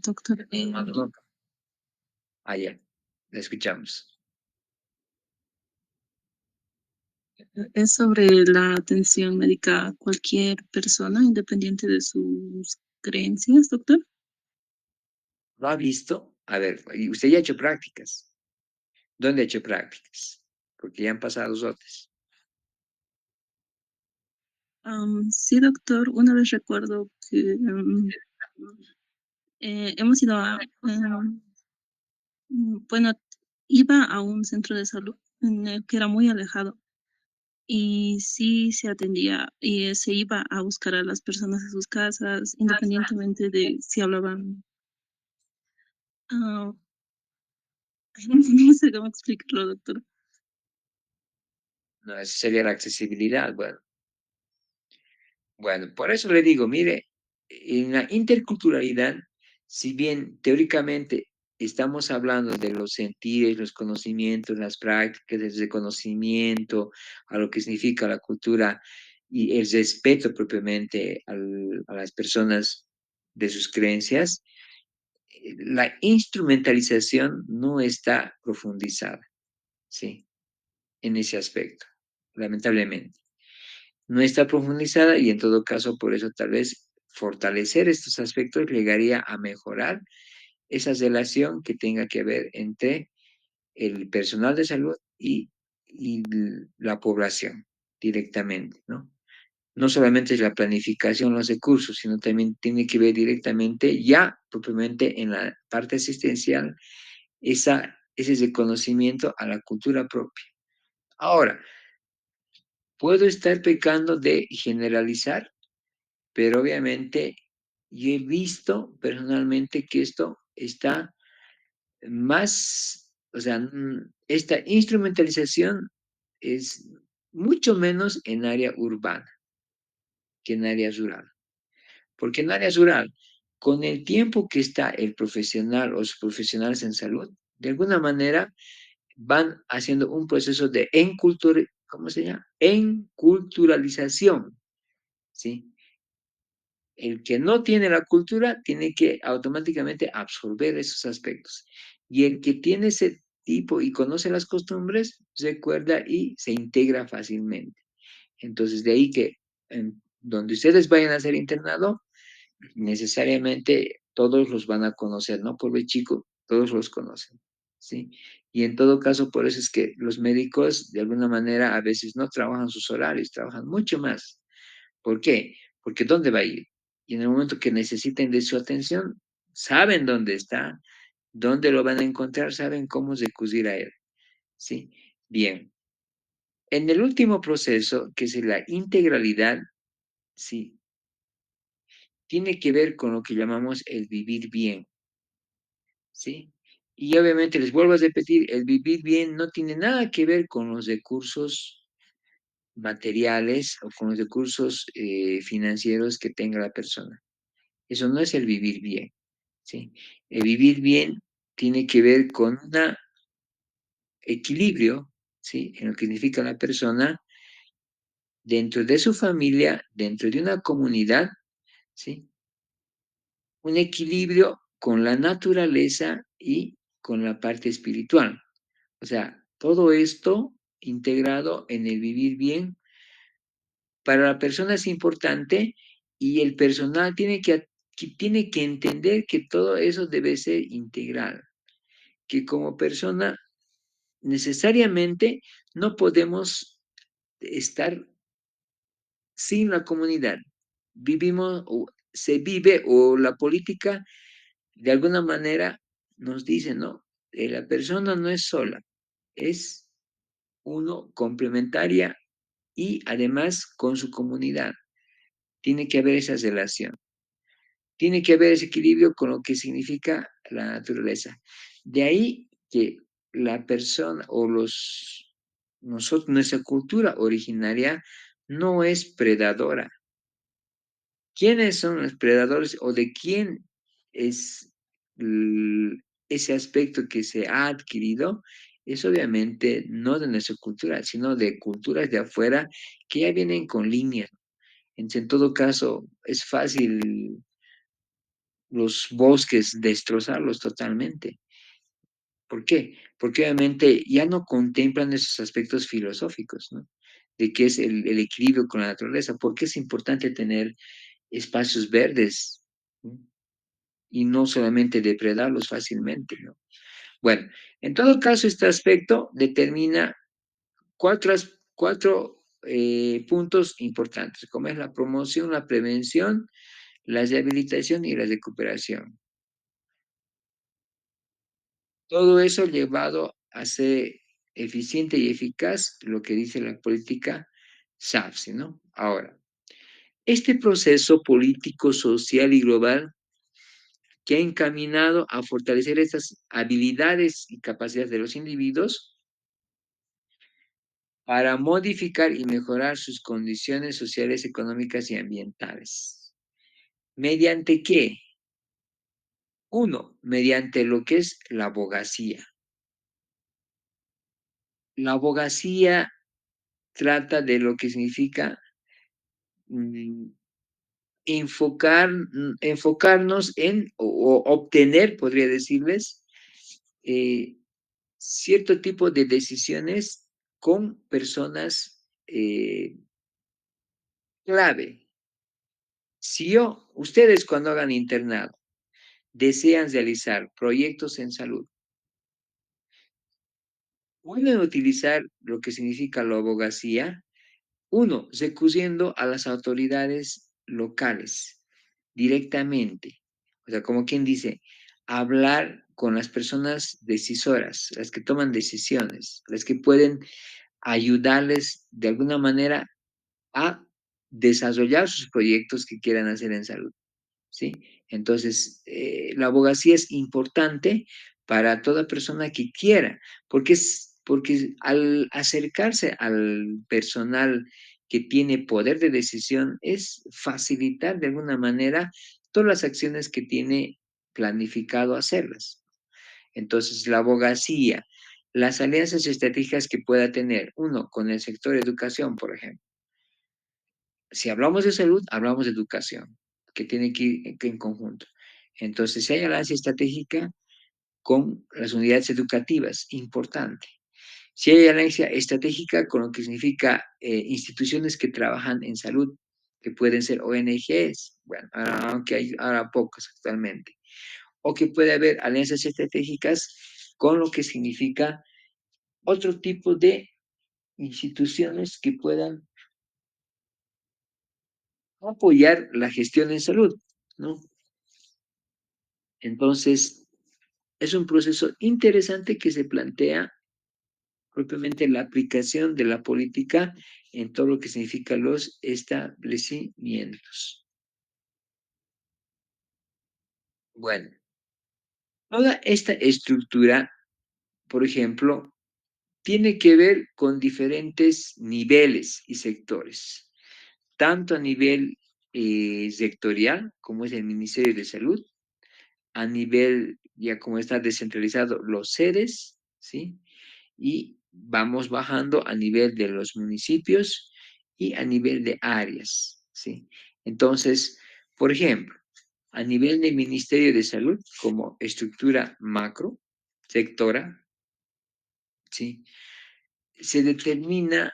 E: Doctor,
A: Ah, ya, la escuchamos.
E: es sobre la atención médica a cualquier persona, independiente de sus creencias, doctor.
A: ¿Lo ha visto? A ver, y usted ya ha hecho prácticas. ¿Dónde ha hecho prácticas? Porque ya han pasado los otros.
E: Sí, doctor, una vez recuerdo que hemos ido a, bueno, iba a un centro de salud en el que era muy alejado y sí se atendía y se iba a buscar a las personas a sus casas, independientemente de si hablaban. ah, no sé cómo explicarlo, doctor.
A: No, esa sería la accesibilidad. Bueno, por eso le digo, mire, en la interculturalidad, si bien teóricamente estamos hablando de los sentidos, los conocimientos, las prácticas, el reconocimiento a lo que significa la cultura y el respeto propiamente a las personas de sus creencias, la instrumentalización no está profundizada, ¿sí? En ese aspecto, lamentablemente. No está profundizada y en todo caso, por eso tal vez fortalecer estos aspectos llegaría a mejorar esa relación que tenga que ver entre el personal de salud y la población directamente, ¿no? No solamente es la planificación, los recursos, sino también tiene que ver directamente, ya propiamente en la parte asistencial, ese reconocimiento a la cultura propia. Ahora, puedo estar pecando de generalizar, pero obviamente yo he visto personalmente que esto está más, o sea, esta instrumentalización es mucho menos en área urbana que en área rural. Porque en área rural, con el tiempo que está el profesional o los profesionales en salud, de alguna manera van haciendo un proceso de ¿cómo se llama? Enculturalización, ¿sí? El que no tiene la cultura tiene que automáticamente absorber esos aspectos. Y el que tiene ese tipo y conoce las costumbres, recuerda y se integra fácilmente. Entonces, de ahí que donde ustedes vayan a ser internado, necesariamente todos los van a conocer, ¿no? Por chico, todos los conocen, ¿sí? Y en todo caso, por eso es que los médicos, de alguna manera, a veces no trabajan sus horarios, trabajan mucho más. ¿Por qué? Porque ¿dónde va a ir? Y en el momento que necesiten de su atención, saben dónde está, dónde lo van a encontrar, saben cómo recurrir a él, ¿sí? Bien. En el último proceso, que es la integralidad, ¿sí? Tiene que ver con lo que llamamos el vivir bien, ¿sí? Y obviamente les vuelvo a repetir, el vivir bien no tiene nada que ver con los recursos materiales o con los recursos financieros que tenga la persona. Eso no es el vivir bien, ¿sí? El vivir bien tiene que ver con un equilibrio, ¿sí? En lo que significa la persona dentro de su familia, dentro de una comunidad, ¿sí? Un equilibrio con la naturaleza y con la parte espiritual. O sea, todo esto integrado en el vivir bien para la persona es importante y el personal tiene que entender que todo eso debe ser integral, que como persona necesariamente no podemos estar sin la comunidad. Vivimos o se vive o la política de alguna manera nos dice, ¿no? La persona no es sola, es uno, complementaria y además con su comunidad. Tiene que haber esa relación. Tiene que haber ese equilibrio con lo que significa la naturaleza. De ahí que la persona o nosotros, nuestra cultura originaria no es predadora. ¿Quiénes son los predadores o de quién es ese aspecto que se ha adquirido? Es obviamente no de nuestra cultura, sino de culturas de afuera que ya vienen con líneas. En todo caso, es fácil los bosques destrozarlos totalmente. ¿Por qué? Porque obviamente ya no contemplan esos aspectos filosóficos, ¿no? De qué es el equilibrio con la naturaleza. ¿Por qué es importante tener espacios verdes? ¿No? Y no solamente depredarlos fácilmente, ¿no? Bueno, en todo caso, este aspecto determina cuatro puntos importantes, como es la promoción, la prevención, la rehabilitación y la recuperación. Todo eso llevado a ser eficiente y eficaz, lo que dice la política SAFSI, ¿no? Ahora, este proceso político, social y global que ha encaminado a fortalecer estas habilidades y capacidades de los individuos para modificar y mejorar sus condiciones sociales, económicas y ambientales. ¿Mediante qué? Uno, mediante lo que es la abogacía. La abogacía trata de lo que significa mm, enfocarnos en o obtener, podría decirles, eh, cierto tipo de decisiones con personas clave. Si ustedes cuando hagan internado, desean realizar proyectos en salud, pueden utilizar lo que significa la abogacía. Uno, recurriendo a las autoridades locales directamente. O sea, como quien dice, hablar con las personas decisoras, las que toman decisiones, las que pueden ayudarles de alguna manera a desarrollar sus proyectos que quieran hacer en salud. ¿Sí? Entonces, la abogacía es importante para toda persona que quiera, porque al acercarse al personal que tiene poder de decisión es facilitar de alguna manera todas las acciones que tiene planificado hacerlas. Entonces, la abogacía, las alianzas estratégicas que pueda tener, uno, con el sector de educación, por ejemplo. Si hablamos de salud, hablamos de educación, que tiene que ir en conjunto. Entonces, si hay alianza estratégica con las unidades educativas, importante. Si hay alianza estratégica con lo que significa instituciones que trabajan en salud, que pueden ser ONGs, bueno, aunque hay ahora pocas actualmente, o que puede haber alianzas estratégicas con lo que significa otro tipo de instituciones que puedan apoyar la gestión en salud, ¿no? Entonces, es un proceso interesante que se plantea propiamente la aplicación de la política en todo lo que significa los establecimientos. Bueno, toda esta estructura, por ejemplo, tiene que ver con diferentes niveles y sectores, tanto a nivel sectorial, como es el Ministerio de Salud, a nivel, ya como está descentralizado, los sedes, ¿sí? Y vamos bajando a nivel de los municipios y a nivel de áreas, ¿sí? Entonces, por ejemplo, a nivel del Ministerio de Salud, como estructura macro, sectora, ¿sí? Se determina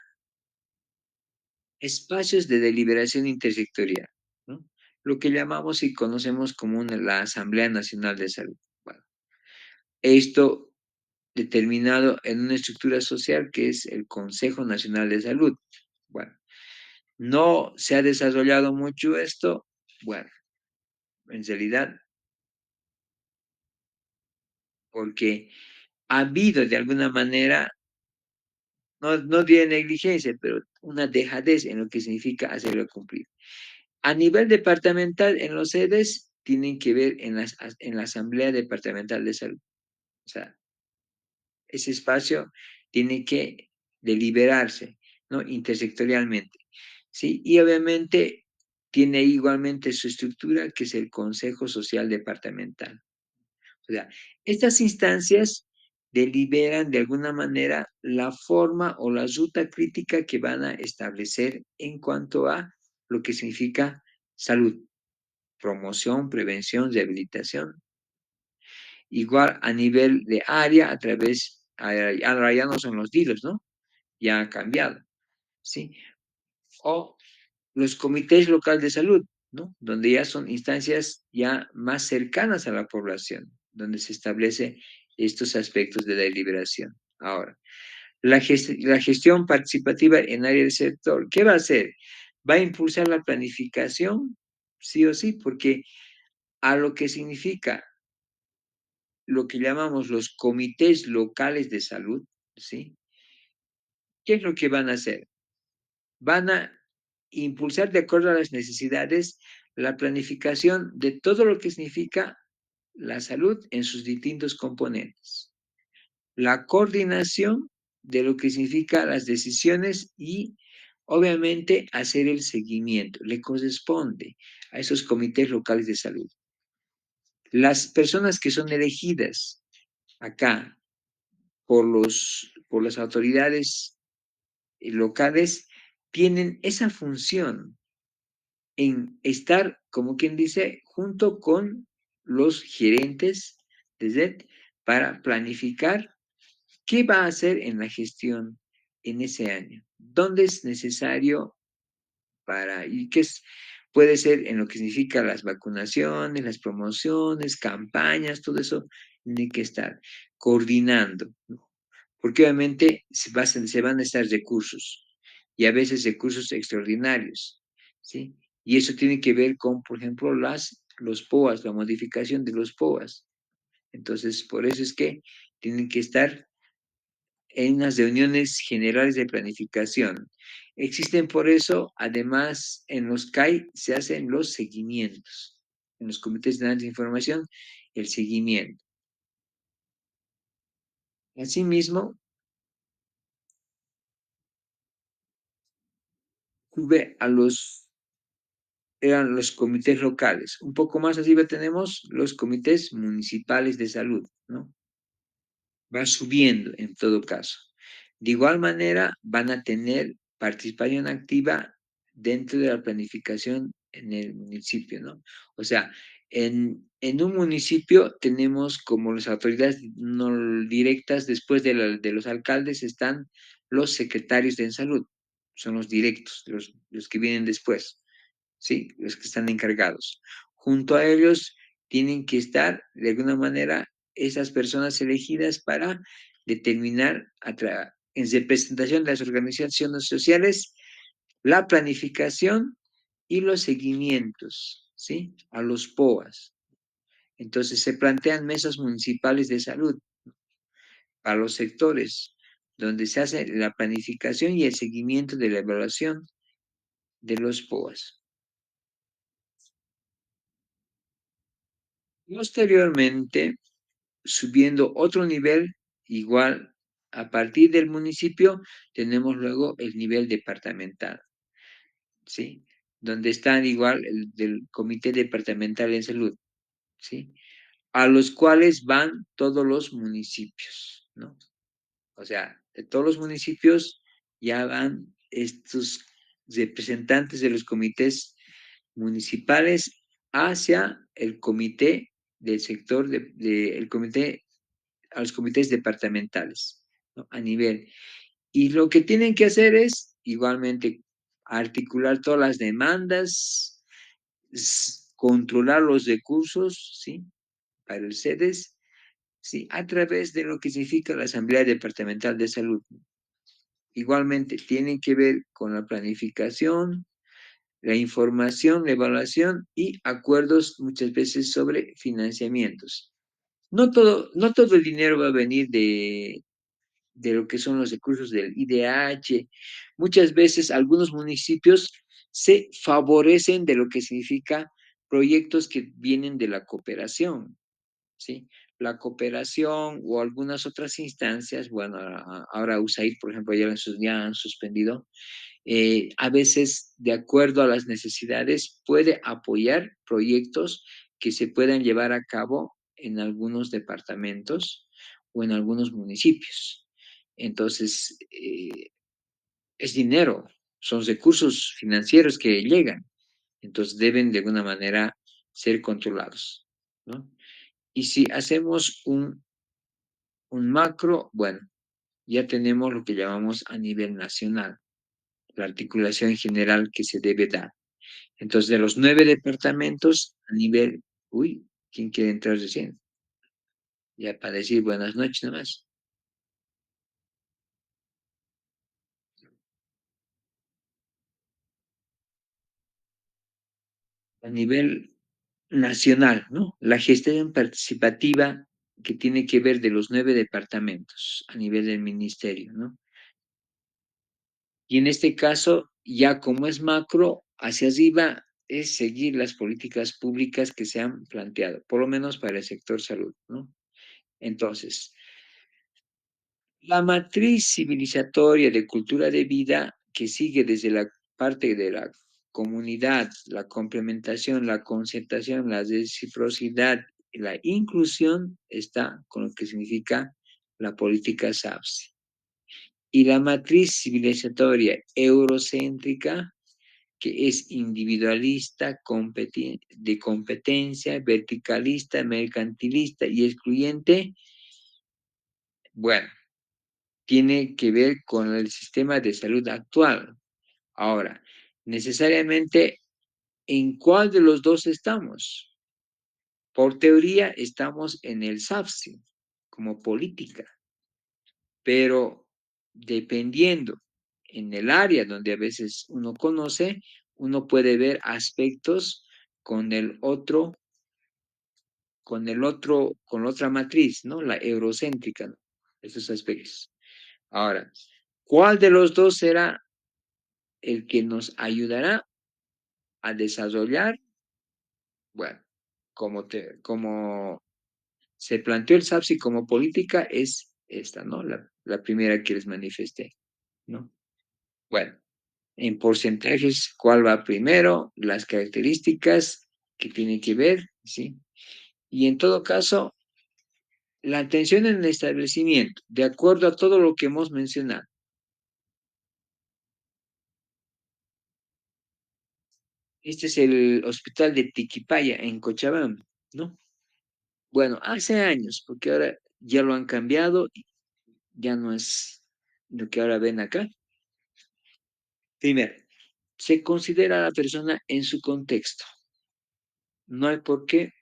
A: espacios de deliberación intersectorial, ¿no? Lo que llamamos y conocemos como la Asamblea Nacional de Salud. Bueno, esto determinado en una estructura social que es el Consejo Nacional de Salud. Bueno, no se ha desarrollado mucho esto. Bueno, en realidad, porque ha habido de alguna manera no tiene negligencia, pero una dejadez en lo que significa hacerlo cumplir. A nivel departamental, en los sedes, tienen que ver en la Asamblea Departamental de Salud. O sea, ese espacio tiene que deliberarse, ¿no? Intersectorialmente, ¿sí? Y obviamente tiene igualmente su estructura, que es el Consejo Social Departamental. O sea, estas instancias deliberan de alguna manera la forma o la ruta crítica que van a establecer en cuanto a lo que significa salud, promoción, prevención, rehabilitación. Igual a nivel de área, a través, ahora ya no son los DILOS, ¿no? Ya ha cambiado, ¿sí? O los comités locales de salud, ¿no? Donde ya son instancias ya más cercanas a la población, donde se establece estos aspectos de deliberación. Ahora, la gestión participativa en área del sector, ¿qué va a hacer? Va a impulsar la planificación, sí o sí, porque a lo que significa lo que llamamos los comités locales de salud, ¿sí? ¿Qué es lo que van a hacer? Van a impulsar de acuerdo a las necesidades la planificación de todo lo que significa la salud en sus distintos componentes. La coordinación de lo que significa las decisiones y obviamente hacer el seguimiento. Le corresponde a esos comités locales de salud. Las personas que son elegidas acá por las autoridades locales tienen esa función en estar, como quien dice, junto con los gerentes de Z para planificar qué va a hacer en la gestión en ese año, dónde es necesario y qué puede ser en lo que significa las vacunaciones, las promociones, campañas, todo eso tiene que estar coordinando, ¿no? Porque obviamente se van a estar recursos y a veces recursos extraordinarios, ¿sí? Y eso tiene que ver con, por ejemplo, los POAs, la modificación de los POAs. Entonces, por eso es que tienen que estar en las reuniones generales de planificación. Existen por eso, además, en los CAI se hacen los seguimientos. En los comités de análisis de información, el seguimiento. Asimismo, tuve eran los comités locales. Un poco más arriba tenemos los comités municipales de salud, ¿no? Va subiendo en todo caso. De igual manera, van a tener participación activa dentro de la planificación en el municipio, ¿no? O sea, en un municipio tenemos como las autoridades no directas, después de los alcaldes están los secretarios de salud, son los directos, los que vienen después, ¿sí? Los que están encargados. Junto a ellos tienen que estar, de alguna manera, esas personas elegidas para determinar en representación de las organizaciones sociales la planificación y los seguimientos, ¿sí? A los POAs. Entonces se plantean mesas municipales de salud para los sectores, donde se hace la planificación y el seguimiento de la evaluación de los POAs. Posteriormente, subiendo otro nivel, igual a partir del municipio, tenemos luego el nivel departamental, ¿sí? Donde están igual el del Comité Departamental de Salud, ¿sí? A los cuales van todos los municipios, ¿no? O sea, de todos los municipios ya van estos representantes de los comités municipales hacia el comité del sector, el comité, a los comités departamentales, ¿no? A nivel. Y lo que tienen que hacer es igualmente articular todas las demandas, controlar los recursos, ¿sí? Para el SEDES, ¿sí? A través de lo que significa la Asamblea Departamental de Salud. Igualmente, tienen que ver con la planificación, la información, la evaluación y acuerdos muchas veces sobre financiamientos. No todo el dinero va a venir de lo que son los recursos del IDH. Muchas veces algunos municipios se favorecen de lo que significa proyectos que vienen de la cooperación, ¿sí? La cooperación o algunas otras instancias, bueno, ahora USAID, por ejemplo, ya han suspendido, a veces, de acuerdo a las necesidades, puede apoyar proyectos que se puedan llevar a cabo en algunos departamentos o en algunos municipios. Entonces, es dinero, son recursos financieros que llegan, entonces deben de alguna manera ser controlados, ¿no? Y si hacemos un macro, bueno, ya tenemos lo que llamamos a nivel nacional, la articulación general que se debe dar. Entonces, de los 9 departamentos a nivel, uy, ¿quién quiere entrar recién? Ya para decir buenas noches nomás. A nivel nacional, ¿no? La gestión participativa que tiene que ver de los 9 departamentos a nivel del ministerio, ¿no? Y en este caso, ya como es macro, hacia arriba es seguir las políticas públicas que se han planteado, por lo menos para el sector salud, ¿no? Entonces, la matriz civilizatoria de cultura de vida que sigue desde la parte de la comunidad, la complementación, la concertación, la reciprocidad y la inclusión está con lo que significa la política SAPSI. Y la matriz civilizatoria eurocéntrica, que es individualista, de competencia, verticalista, mercantilista y excluyente, bueno, tiene que ver con el sistema de salud actual. Ahora, necesariamente, ¿en cuál de los dos estamos? Por teoría, estamos en el SAFSI, como política, pero dependiendo en el área donde a veces uno conoce, uno puede ver aspectos con el otro, con la otra matriz, ¿no? La eurocéntrica, ¿no? Esos aspectos. Ahora, ¿cuál de los dos será el que nos ayudará a desarrollar? Bueno, como se planteó el SAPSI como política, es esta, ¿no? La primera que les manifesté, ¿no? Bueno, en porcentajes, ¿cuál va primero? Las características que tienen que ver, ¿sí? Y en todo caso, la atención en el establecimiento, de acuerdo a todo lo que hemos mencionado. Este es el hospital de Tiquipaya, en Cochabamba, ¿no? Bueno, hace años, porque ahora ya lo han cambiado, ya no es lo que ahora ven acá. Primero, se considera a la persona en su contexto. No hay por qué,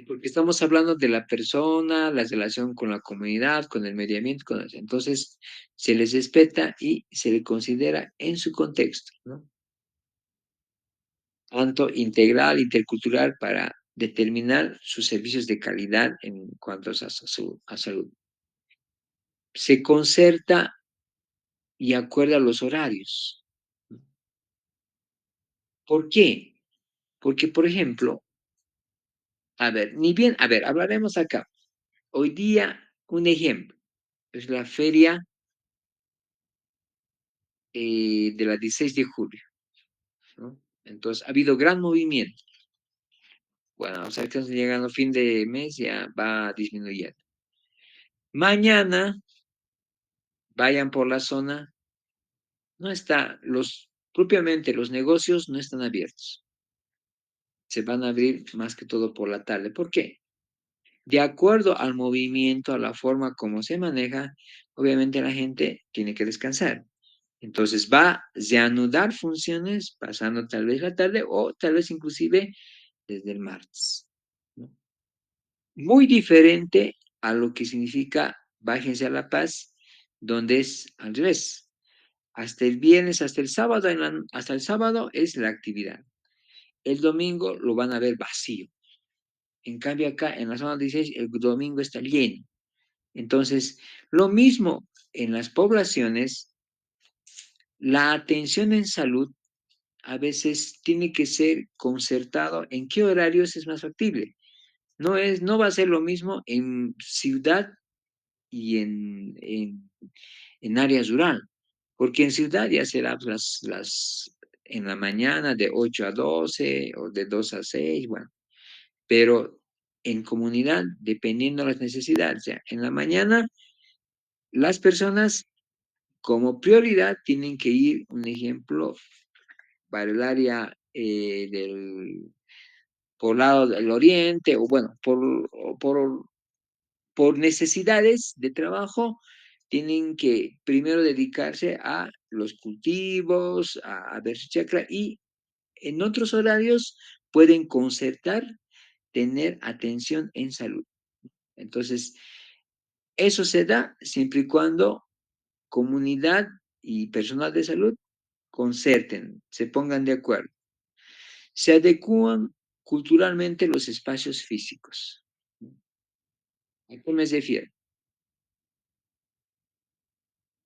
A: porque estamos hablando de la persona, la relación con la comunidad, con el medio ambiente, entonces se les respeta y se le considera en su contexto, ¿no? Tanto integral, intercultural, para determinar sus servicios de calidad en cuanto a salud. Se concerta y acuerda los horarios. ¿Por qué? Porque, por ejemplo, a ver, hablaremos acá. Hoy día, un ejemplo, es la feria de la 16 de julio, ¿no? Entonces, ha habido gran movimiento. Bueno, o sea, que estamos llegando a fin de mes, ya va disminuyendo. Mañana, vayan por la zona, no está, propiamente los negocios no están abiertos. Se van a abrir más que todo por la tarde. ¿Por qué? De acuerdo al movimiento, a la forma como se maneja, obviamente la gente tiene que descansar. Entonces va a reanudar funciones pasando tal vez la tarde o tal vez inclusive desde el martes, ¿no? Muy diferente a lo que significa Bájense a La Paz, donde es al revés. Hasta el viernes, hasta el sábado, hasta el sábado es la actividad. El domingo lo van a ver vacío. En cambio acá en la zona 16 el domingo está lleno. Entonces, lo mismo en las poblaciones, la atención en salud a veces tiene que ser concertado en qué horarios es más factible. No va a ser lo mismo en ciudad y en área rural, porque en ciudad ya será en la mañana de 8 a 12 o de 2 a 6, bueno, pero en comunidad, dependiendo de las necesidades, ya, en la mañana las personas como prioridad tienen que ir, un ejemplo, para el área por lado del oriente, o bueno, por necesidades de trabajo, tienen que primero dedicarse a los cultivos, a ver su chakra, y en otros horarios pueden concertar tener atención en salud. Entonces, eso se da siempre y cuando comunidad y personal de salud concerten, se pongan de acuerdo. Se adecúan culturalmente los espacios físicos. ¿A qué me refiero?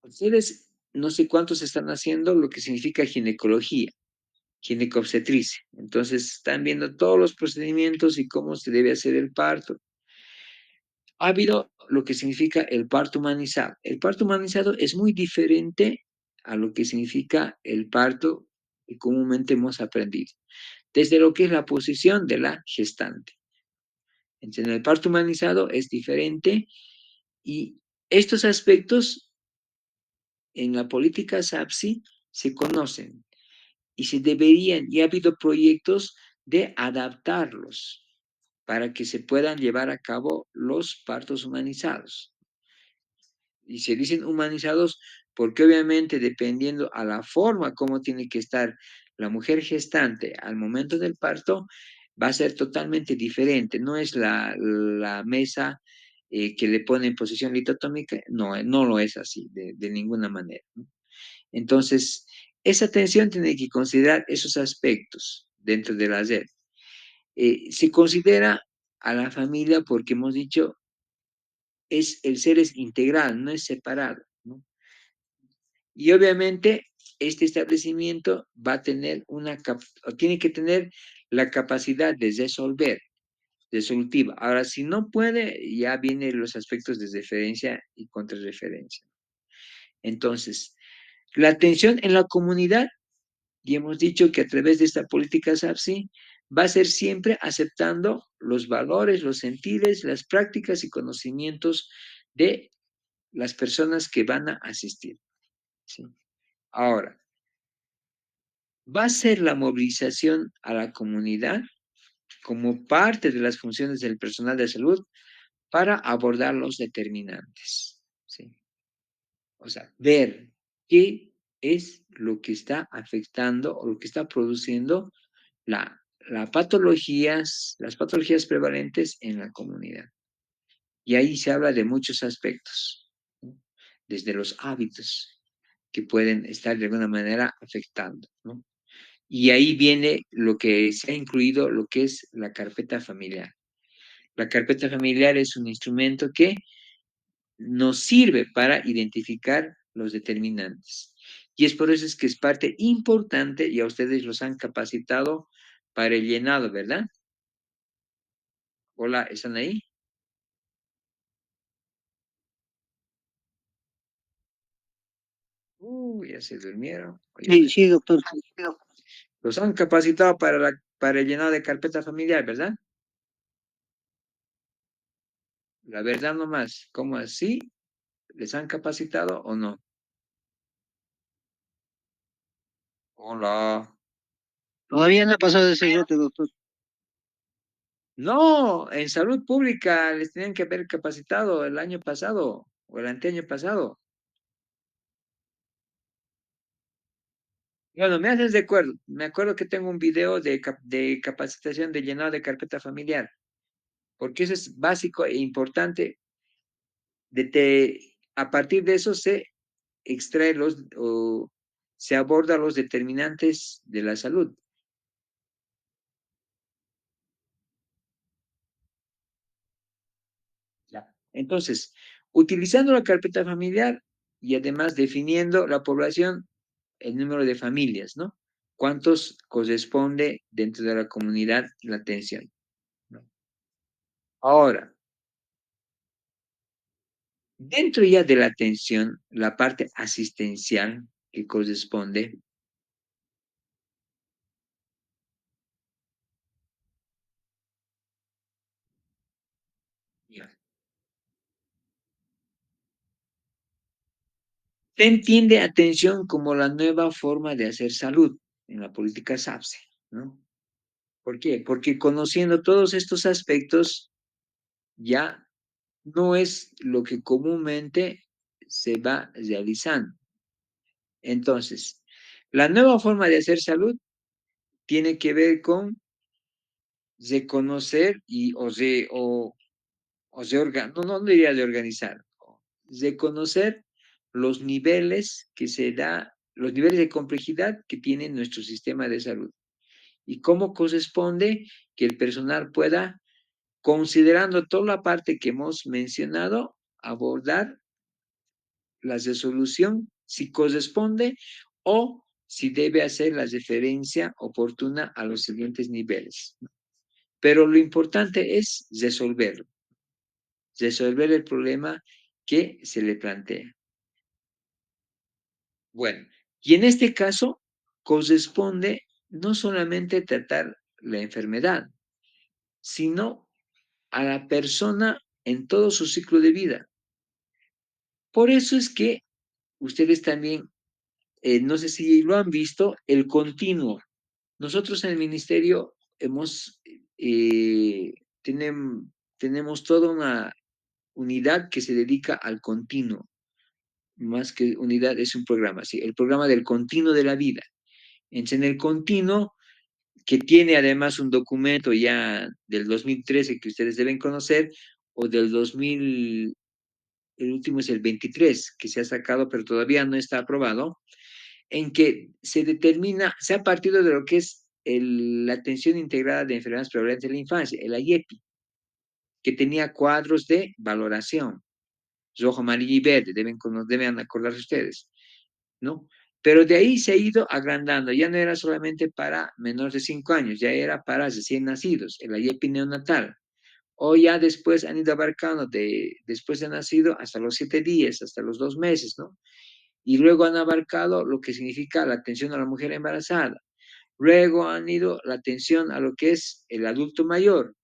A: Ustedes no sé cuántos están haciendo lo que significa ginecología, ginecobstetricia. Entonces están viendo todos los procedimientos y cómo se debe hacer el parto. Ha habido lo que significa el parto humanizado. El parto humanizado es muy diferente a lo que significa el parto que comúnmente hemos aprendido, desde lo que es la posición de la gestante. Entonces, en el parto humanizado es diferente y estos aspectos en la política SAPSI se conocen y se deberían, y ha habido proyectos de adaptarlos para que se puedan llevar a cabo los partos humanizados. Y se dicen humanizados porque obviamente dependiendo a la forma como tiene que estar la mujer gestante al momento del parto, va a ser totalmente diferente. No es la mesa que le pone en posición litotómica, no, no lo es así, de ninguna manera, ¿no? Entonces, esa atención tiene que considerar esos aspectos dentro de la red. Se considera a la familia porque hemos dicho, el ser es integral, no es separado, ¿no? Y obviamente este establecimiento va a tener o tiene que tener la capacidad de resolver, resolutiva. Ahora, si no puede, ya vienen los aspectos de referencia y contrarreferencia. Entonces, la atención en la comunidad, y hemos dicho que a través de esta política SAPSI, va a ser siempre aceptando los valores, los sentires, las prácticas y conocimientos de las personas que van a asistir, ¿sí? Ahora, va a ser la movilización a la comunidad como parte de las funciones del personal de salud para abordar los determinantes, ¿sí? O sea, ver qué es lo que está afectando o lo que está produciendo las patologías prevalentes en la comunidad. Y ahí se habla de muchos aspectos, ¿no? Desde los hábitos que pueden estar de alguna manera afectando, ¿no? Y ahí viene lo que se ha incluido, lo que es la carpeta familiar. La carpeta familiar es un instrumento que nos sirve para identificar los determinantes. Y es por eso es que es parte importante y a ustedes los han capacitado para el llenado, ¿verdad? Hola, ¿están ahí? Ya se durmieron.
D: Sí, sí, doctor.
A: Los han capacitado para el llenado de carpeta familiar, ¿verdad? La verdad nomás, ¿cómo así? ¿Les han capacitado o no? Hola.
D: Todavía no ha pasado ese reto, doctor.
A: No, en salud pública les tenían que haber capacitado el año pasado o el anteaño pasado. Bueno, me haces de acuerdo. Me acuerdo que tengo un video de capacitación de llenado de carpeta familiar, porque eso es básico e importante. A partir de eso se extrae o se aborda los determinantes de la salud. Ya. Entonces, utilizando la carpeta familiar y además definiendo la población, el número de familias, ¿no? ¿Cuántos corresponde dentro de la comunidad la atención? ¿No? Ahora, dentro ya de la atención, la parte asistencial que corresponde, ya, se entiende atención como la nueva forma de hacer salud en la política SAPSE, ¿no? ¿Por qué? Porque conociendo todos estos aspectos, ya no es lo que comúnmente se va realizando. Entonces, la nueva forma de hacer salud tiene que ver con reconocer y no diría de organizar, reconocer los niveles que se da, los niveles de complejidad que tiene nuestro sistema de salud y cómo corresponde que el personal pueda, considerando toda la parte que hemos mencionado, abordar la resolución si corresponde o si debe hacer la referencia oportuna a los siguientes niveles. Pero lo importante es resolver el problema que se le plantea. Bueno, y en este caso corresponde no solamente tratar la enfermedad, sino a la persona en todo su ciclo de vida. Por eso es que ustedes también, no sé si lo han visto, el continuo. Nosotros en el ministerio eh, tenemos toda una unidad que se dedica al continuo. Más que unidad, es un programa, ¿sí? El programa del continuo de la vida. En el continuo, que tiene además un documento ya del 2013 que ustedes deben conocer, o del 2000, el último es el 23, que se ha sacado, pero todavía no está aprobado, en que se determina, se ha partido de lo que es la atención integrada de enfermedades prevalentes de la infancia, el AIEPI, que tenía cuadros de valoración, rojo, amarillo y verde, deben acordarse ustedes, ¿no? Pero de ahí se ha ido agrandando, ya no era solamente para menores de 5 años, ya era para recién nacidos, el IEPI neonatal. O ya después han ido abarcando después de nacido hasta los 7 días, hasta los 2 meses, ¿no? Y luego han abarcado lo que significa la atención a la mujer embarazada. Luego han ido la atención a lo que es el adulto mayor.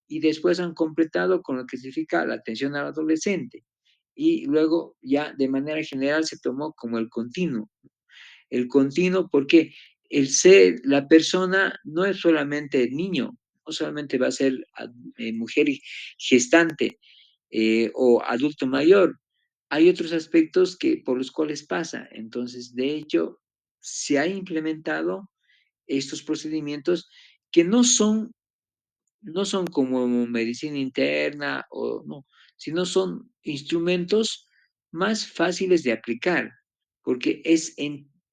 A: Y después han completado con lo que significa la atención al adolescente. Y luego ya de manera general se tomó como el continuo. El continuo porque la persona no es solamente niño, no solamente va a ser mujer gestante o adulto mayor. Hay otros aspectos por los cuales pasa. Entonces, de hecho, se ha implementado estos procedimientos que no son como medicina interna o no, sino son instrumentos más fáciles de aplicar, porque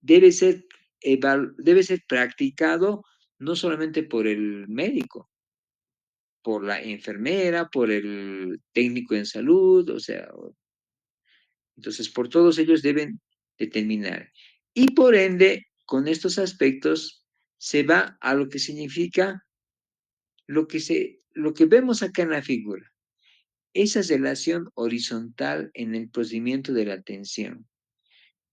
A: debe ser practicado no solamente por el médico, por la enfermera, por el técnico en salud, o sea, entonces por todos ellos deben determinar. Y por ende, con estos aspectos se va a lo que significa lo que vemos acá en la figura, esa relación horizontal en el procedimiento de la atención.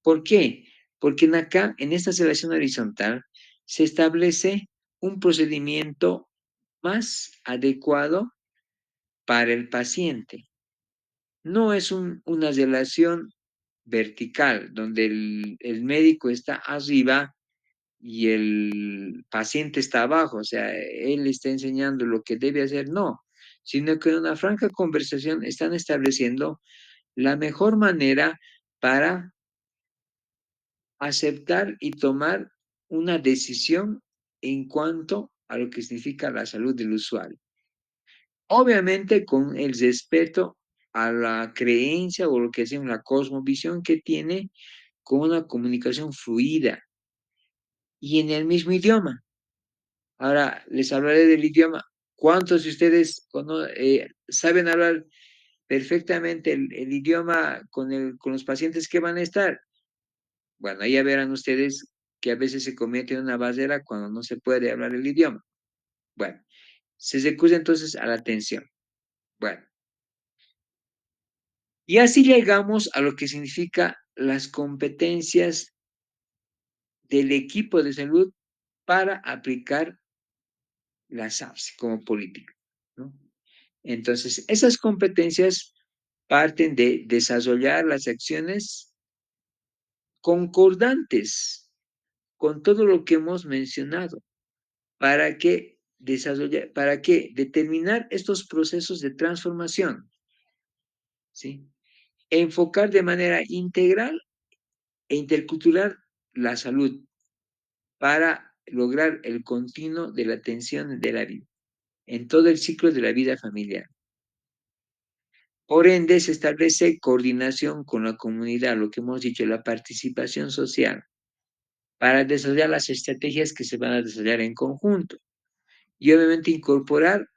A: ¿Por qué? Porque en esta relación horizontal se establece un procedimiento más adecuado para el paciente. No es una relación vertical, donde el médico está arriba y el paciente está abajo, o sea, él está enseñando lo que debe hacer, no, sino que en una franca conversación están estableciendo la mejor manera para aceptar y tomar una decisión en cuanto a lo que significa la salud del usuario. Obviamente con el respeto a la creencia o lo que decimos la cosmovisión que tiene con una comunicación fluida y en el mismo idioma. Ahora les hablaré del idioma. ¿Cuántos de ustedes saben hablar perfectamente el idioma con los pacientes que van a estar. Bueno, ahí ya verán ustedes que a veces se comete una barrera cuando no se puede hablar el idioma. Bueno, se recurre entonces a la atención. Bueno, y así llegamos a lo que significa las competencias del equipo de salud para aplicar la SAPS como política, ¿no? Entonces, esas competencias parten de desarrollar las acciones concordantes con todo lo que hemos mencionado para que para que determinar estos procesos de transformación, ¿sí? Enfocar de manera integral e intercultural la salud para lograr el continuo de la atención de la vida en todo el ciclo de la vida familiar. Por ende, se establece coordinación con la comunidad, lo que hemos dicho, la participación social, para desarrollar las estrategias que se van a desarrollar en conjunto y obviamente incorporar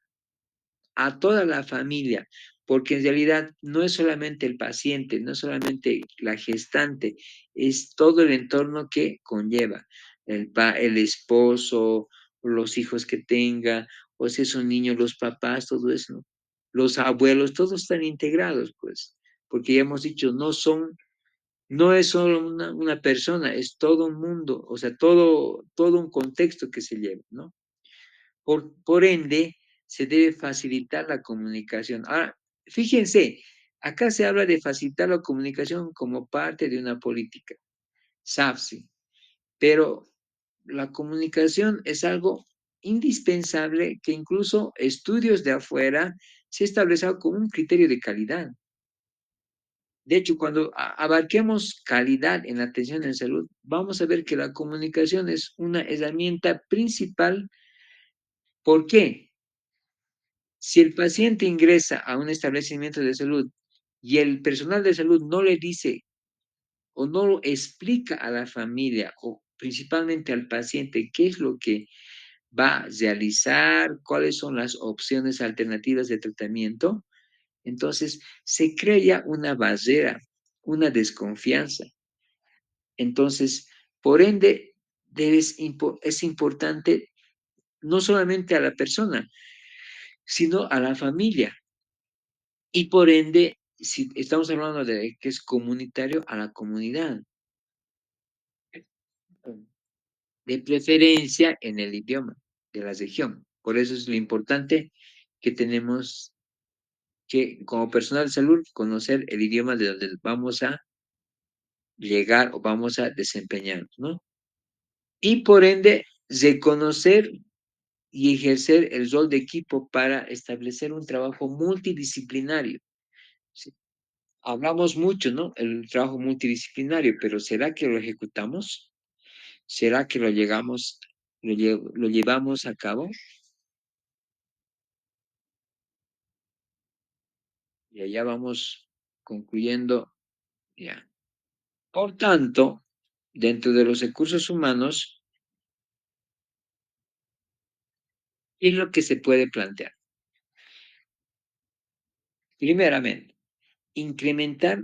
A: a toda la familia, porque en realidad no es solamente el paciente, no es solamente la gestante, es todo el entorno que conlleva, el esposo, los hijos que tenga, o si es un niño, los papás, todo eso, ¿no? Los abuelos, todos están integrados, pues, porque ya hemos dicho, no es solo una persona, es todo un mundo, o sea, todo un contexto que se lleva, ¿no? Por ende, se debe facilitar la comunicación. Ahora, fíjense, acá se habla de facilitar la comunicación como parte de una política, SAFSI, pero la comunicación es algo indispensable que incluso estudios de afuera se ha establecido como un criterio de calidad. De hecho, cuando abarquemos calidad en la atención en salud, vamos a ver que la comunicación es una herramienta principal. ¿Por qué? Si el paciente ingresa a un establecimiento de salud y el personal de salud no le dice o no lo explica a la familia o principalmente al paciente qué es lo que va a realizar, cuáles son las opciones alternativas de tratamiento, entonces se crea una barrera, una desconfianza. Entonces, por ende, es importante no solamente a la persona, sino a la familia. Y por ende, si estamos hablando de que es comunitario, a la comunidad, de preferencia en el idioma de la región. Por eso es lo importante que tenemos que, como personal de salud, conocer el idioma de donde vamos a llegar o vamos a desempeñarnos, ¿no? Y por ende, reconocer y ejercer el rol de equipo para establecer un trabajo multidisciplinario. ¿Sí? Hablamos mucho, ¿no? El trabajo multidisciplinario, pero ¿será que lo ejecutamos? ¿Será que lo llevamos a cabo? Y allá vamos concluyendo ya. Por tanto, dentro de los recursos humanos, ¿qué es lo que se puede plantear? Primeramente, incrementar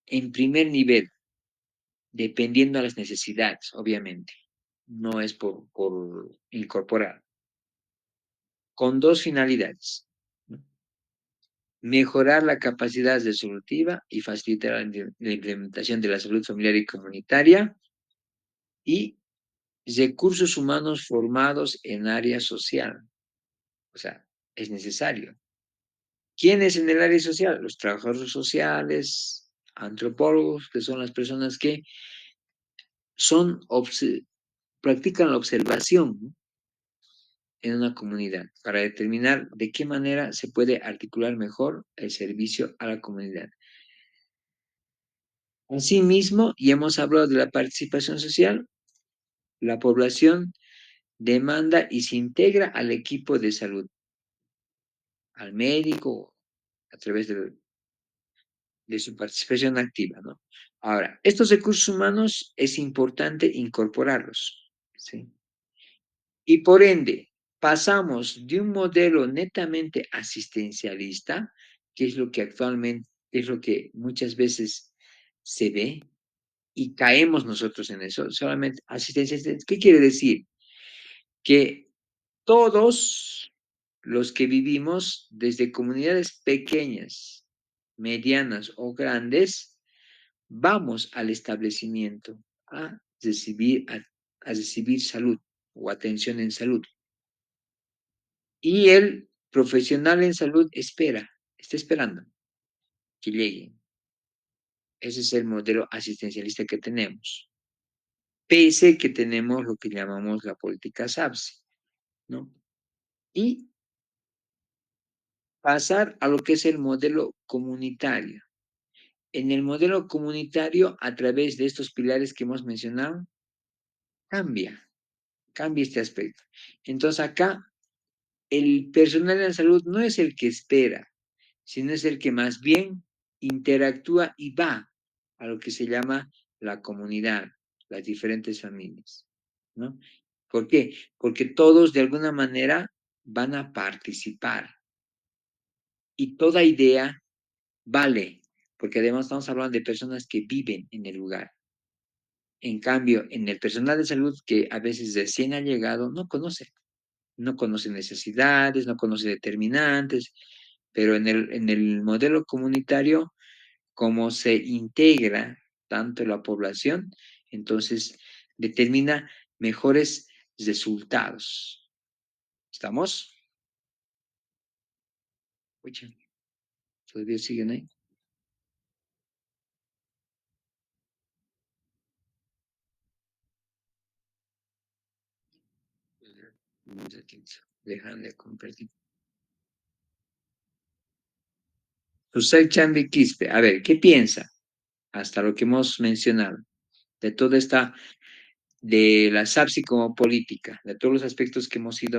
A: en primer nivel, dependiendo de las necesidades, obviamente. No es por incorporar. Con dos finalidades, ¿no? Mejorar la capacidad resolutiva y facilitar la implementación de la salud familiar y comunitaria y recursos humanos formados en área social. O sea, es necesario. ¿Quiénes en el área social? Los trabajadores sociales, antropólogos, que son las personas que son, practican la observación, ¿no? En una comunidad para determinar de qué manera se puede articular mejor el servicio a la comunidad. Asimismo, y hemos hablado de la participación social, la población demanda y se integra al equipo de salud, al médico, a través de su participación activa, ¿no? Ahora, estos recursos humanos es importante incorporarlos, ¿sí? Y por ende, pasamos de un modelo netamente asistencialista, qué es lo que actualmente, qué es lo que muchas veces se ve y caemos nosotros en eso, solamente asistencia. ¿Qué quiere decir? Que todos los que vivimos desde comunidades pequeñas, medianas o grandes, vamos al establecimiento a recibir salud o atención en salud. Y el profesional en salud está esperando que llegue. Ese es el modelo asistencialista que tenemos. Pese que tenemos lo que llamamos la política SAPSI, ¿no? Y pasar a lo que es el modelo comunitario. En el modelo comunitario, a través de estos pilares que hemos mencionado, cambia este aspecto. Entonces acá, el personal de la salud no es el que espera, sino es el que más bien interactúa y va a lo que se llama la comunidad, las diferentes familias, ¿no? ¿Por qué? Porque todos de alguna manera van a participar y toda idea vale, porque además estamos hablando de personas que viven en el lugar. En cambio, en el personal de salud que a veces recién ha llegado, no conoce necesidades, no conoce determinantes, pero en el modelo comunitario, como se integra tanto la población, entonces determina mejores resultados. ¿Estamos? Oye, ¿todavía siguen ahí? Dejan de compartir. José Chambi Quispe, a ver, ¿qué piensa? Hasta lo que hemos mencionado, de toda esta, de la SAPSI como política, de todos los aspectos que hemos ido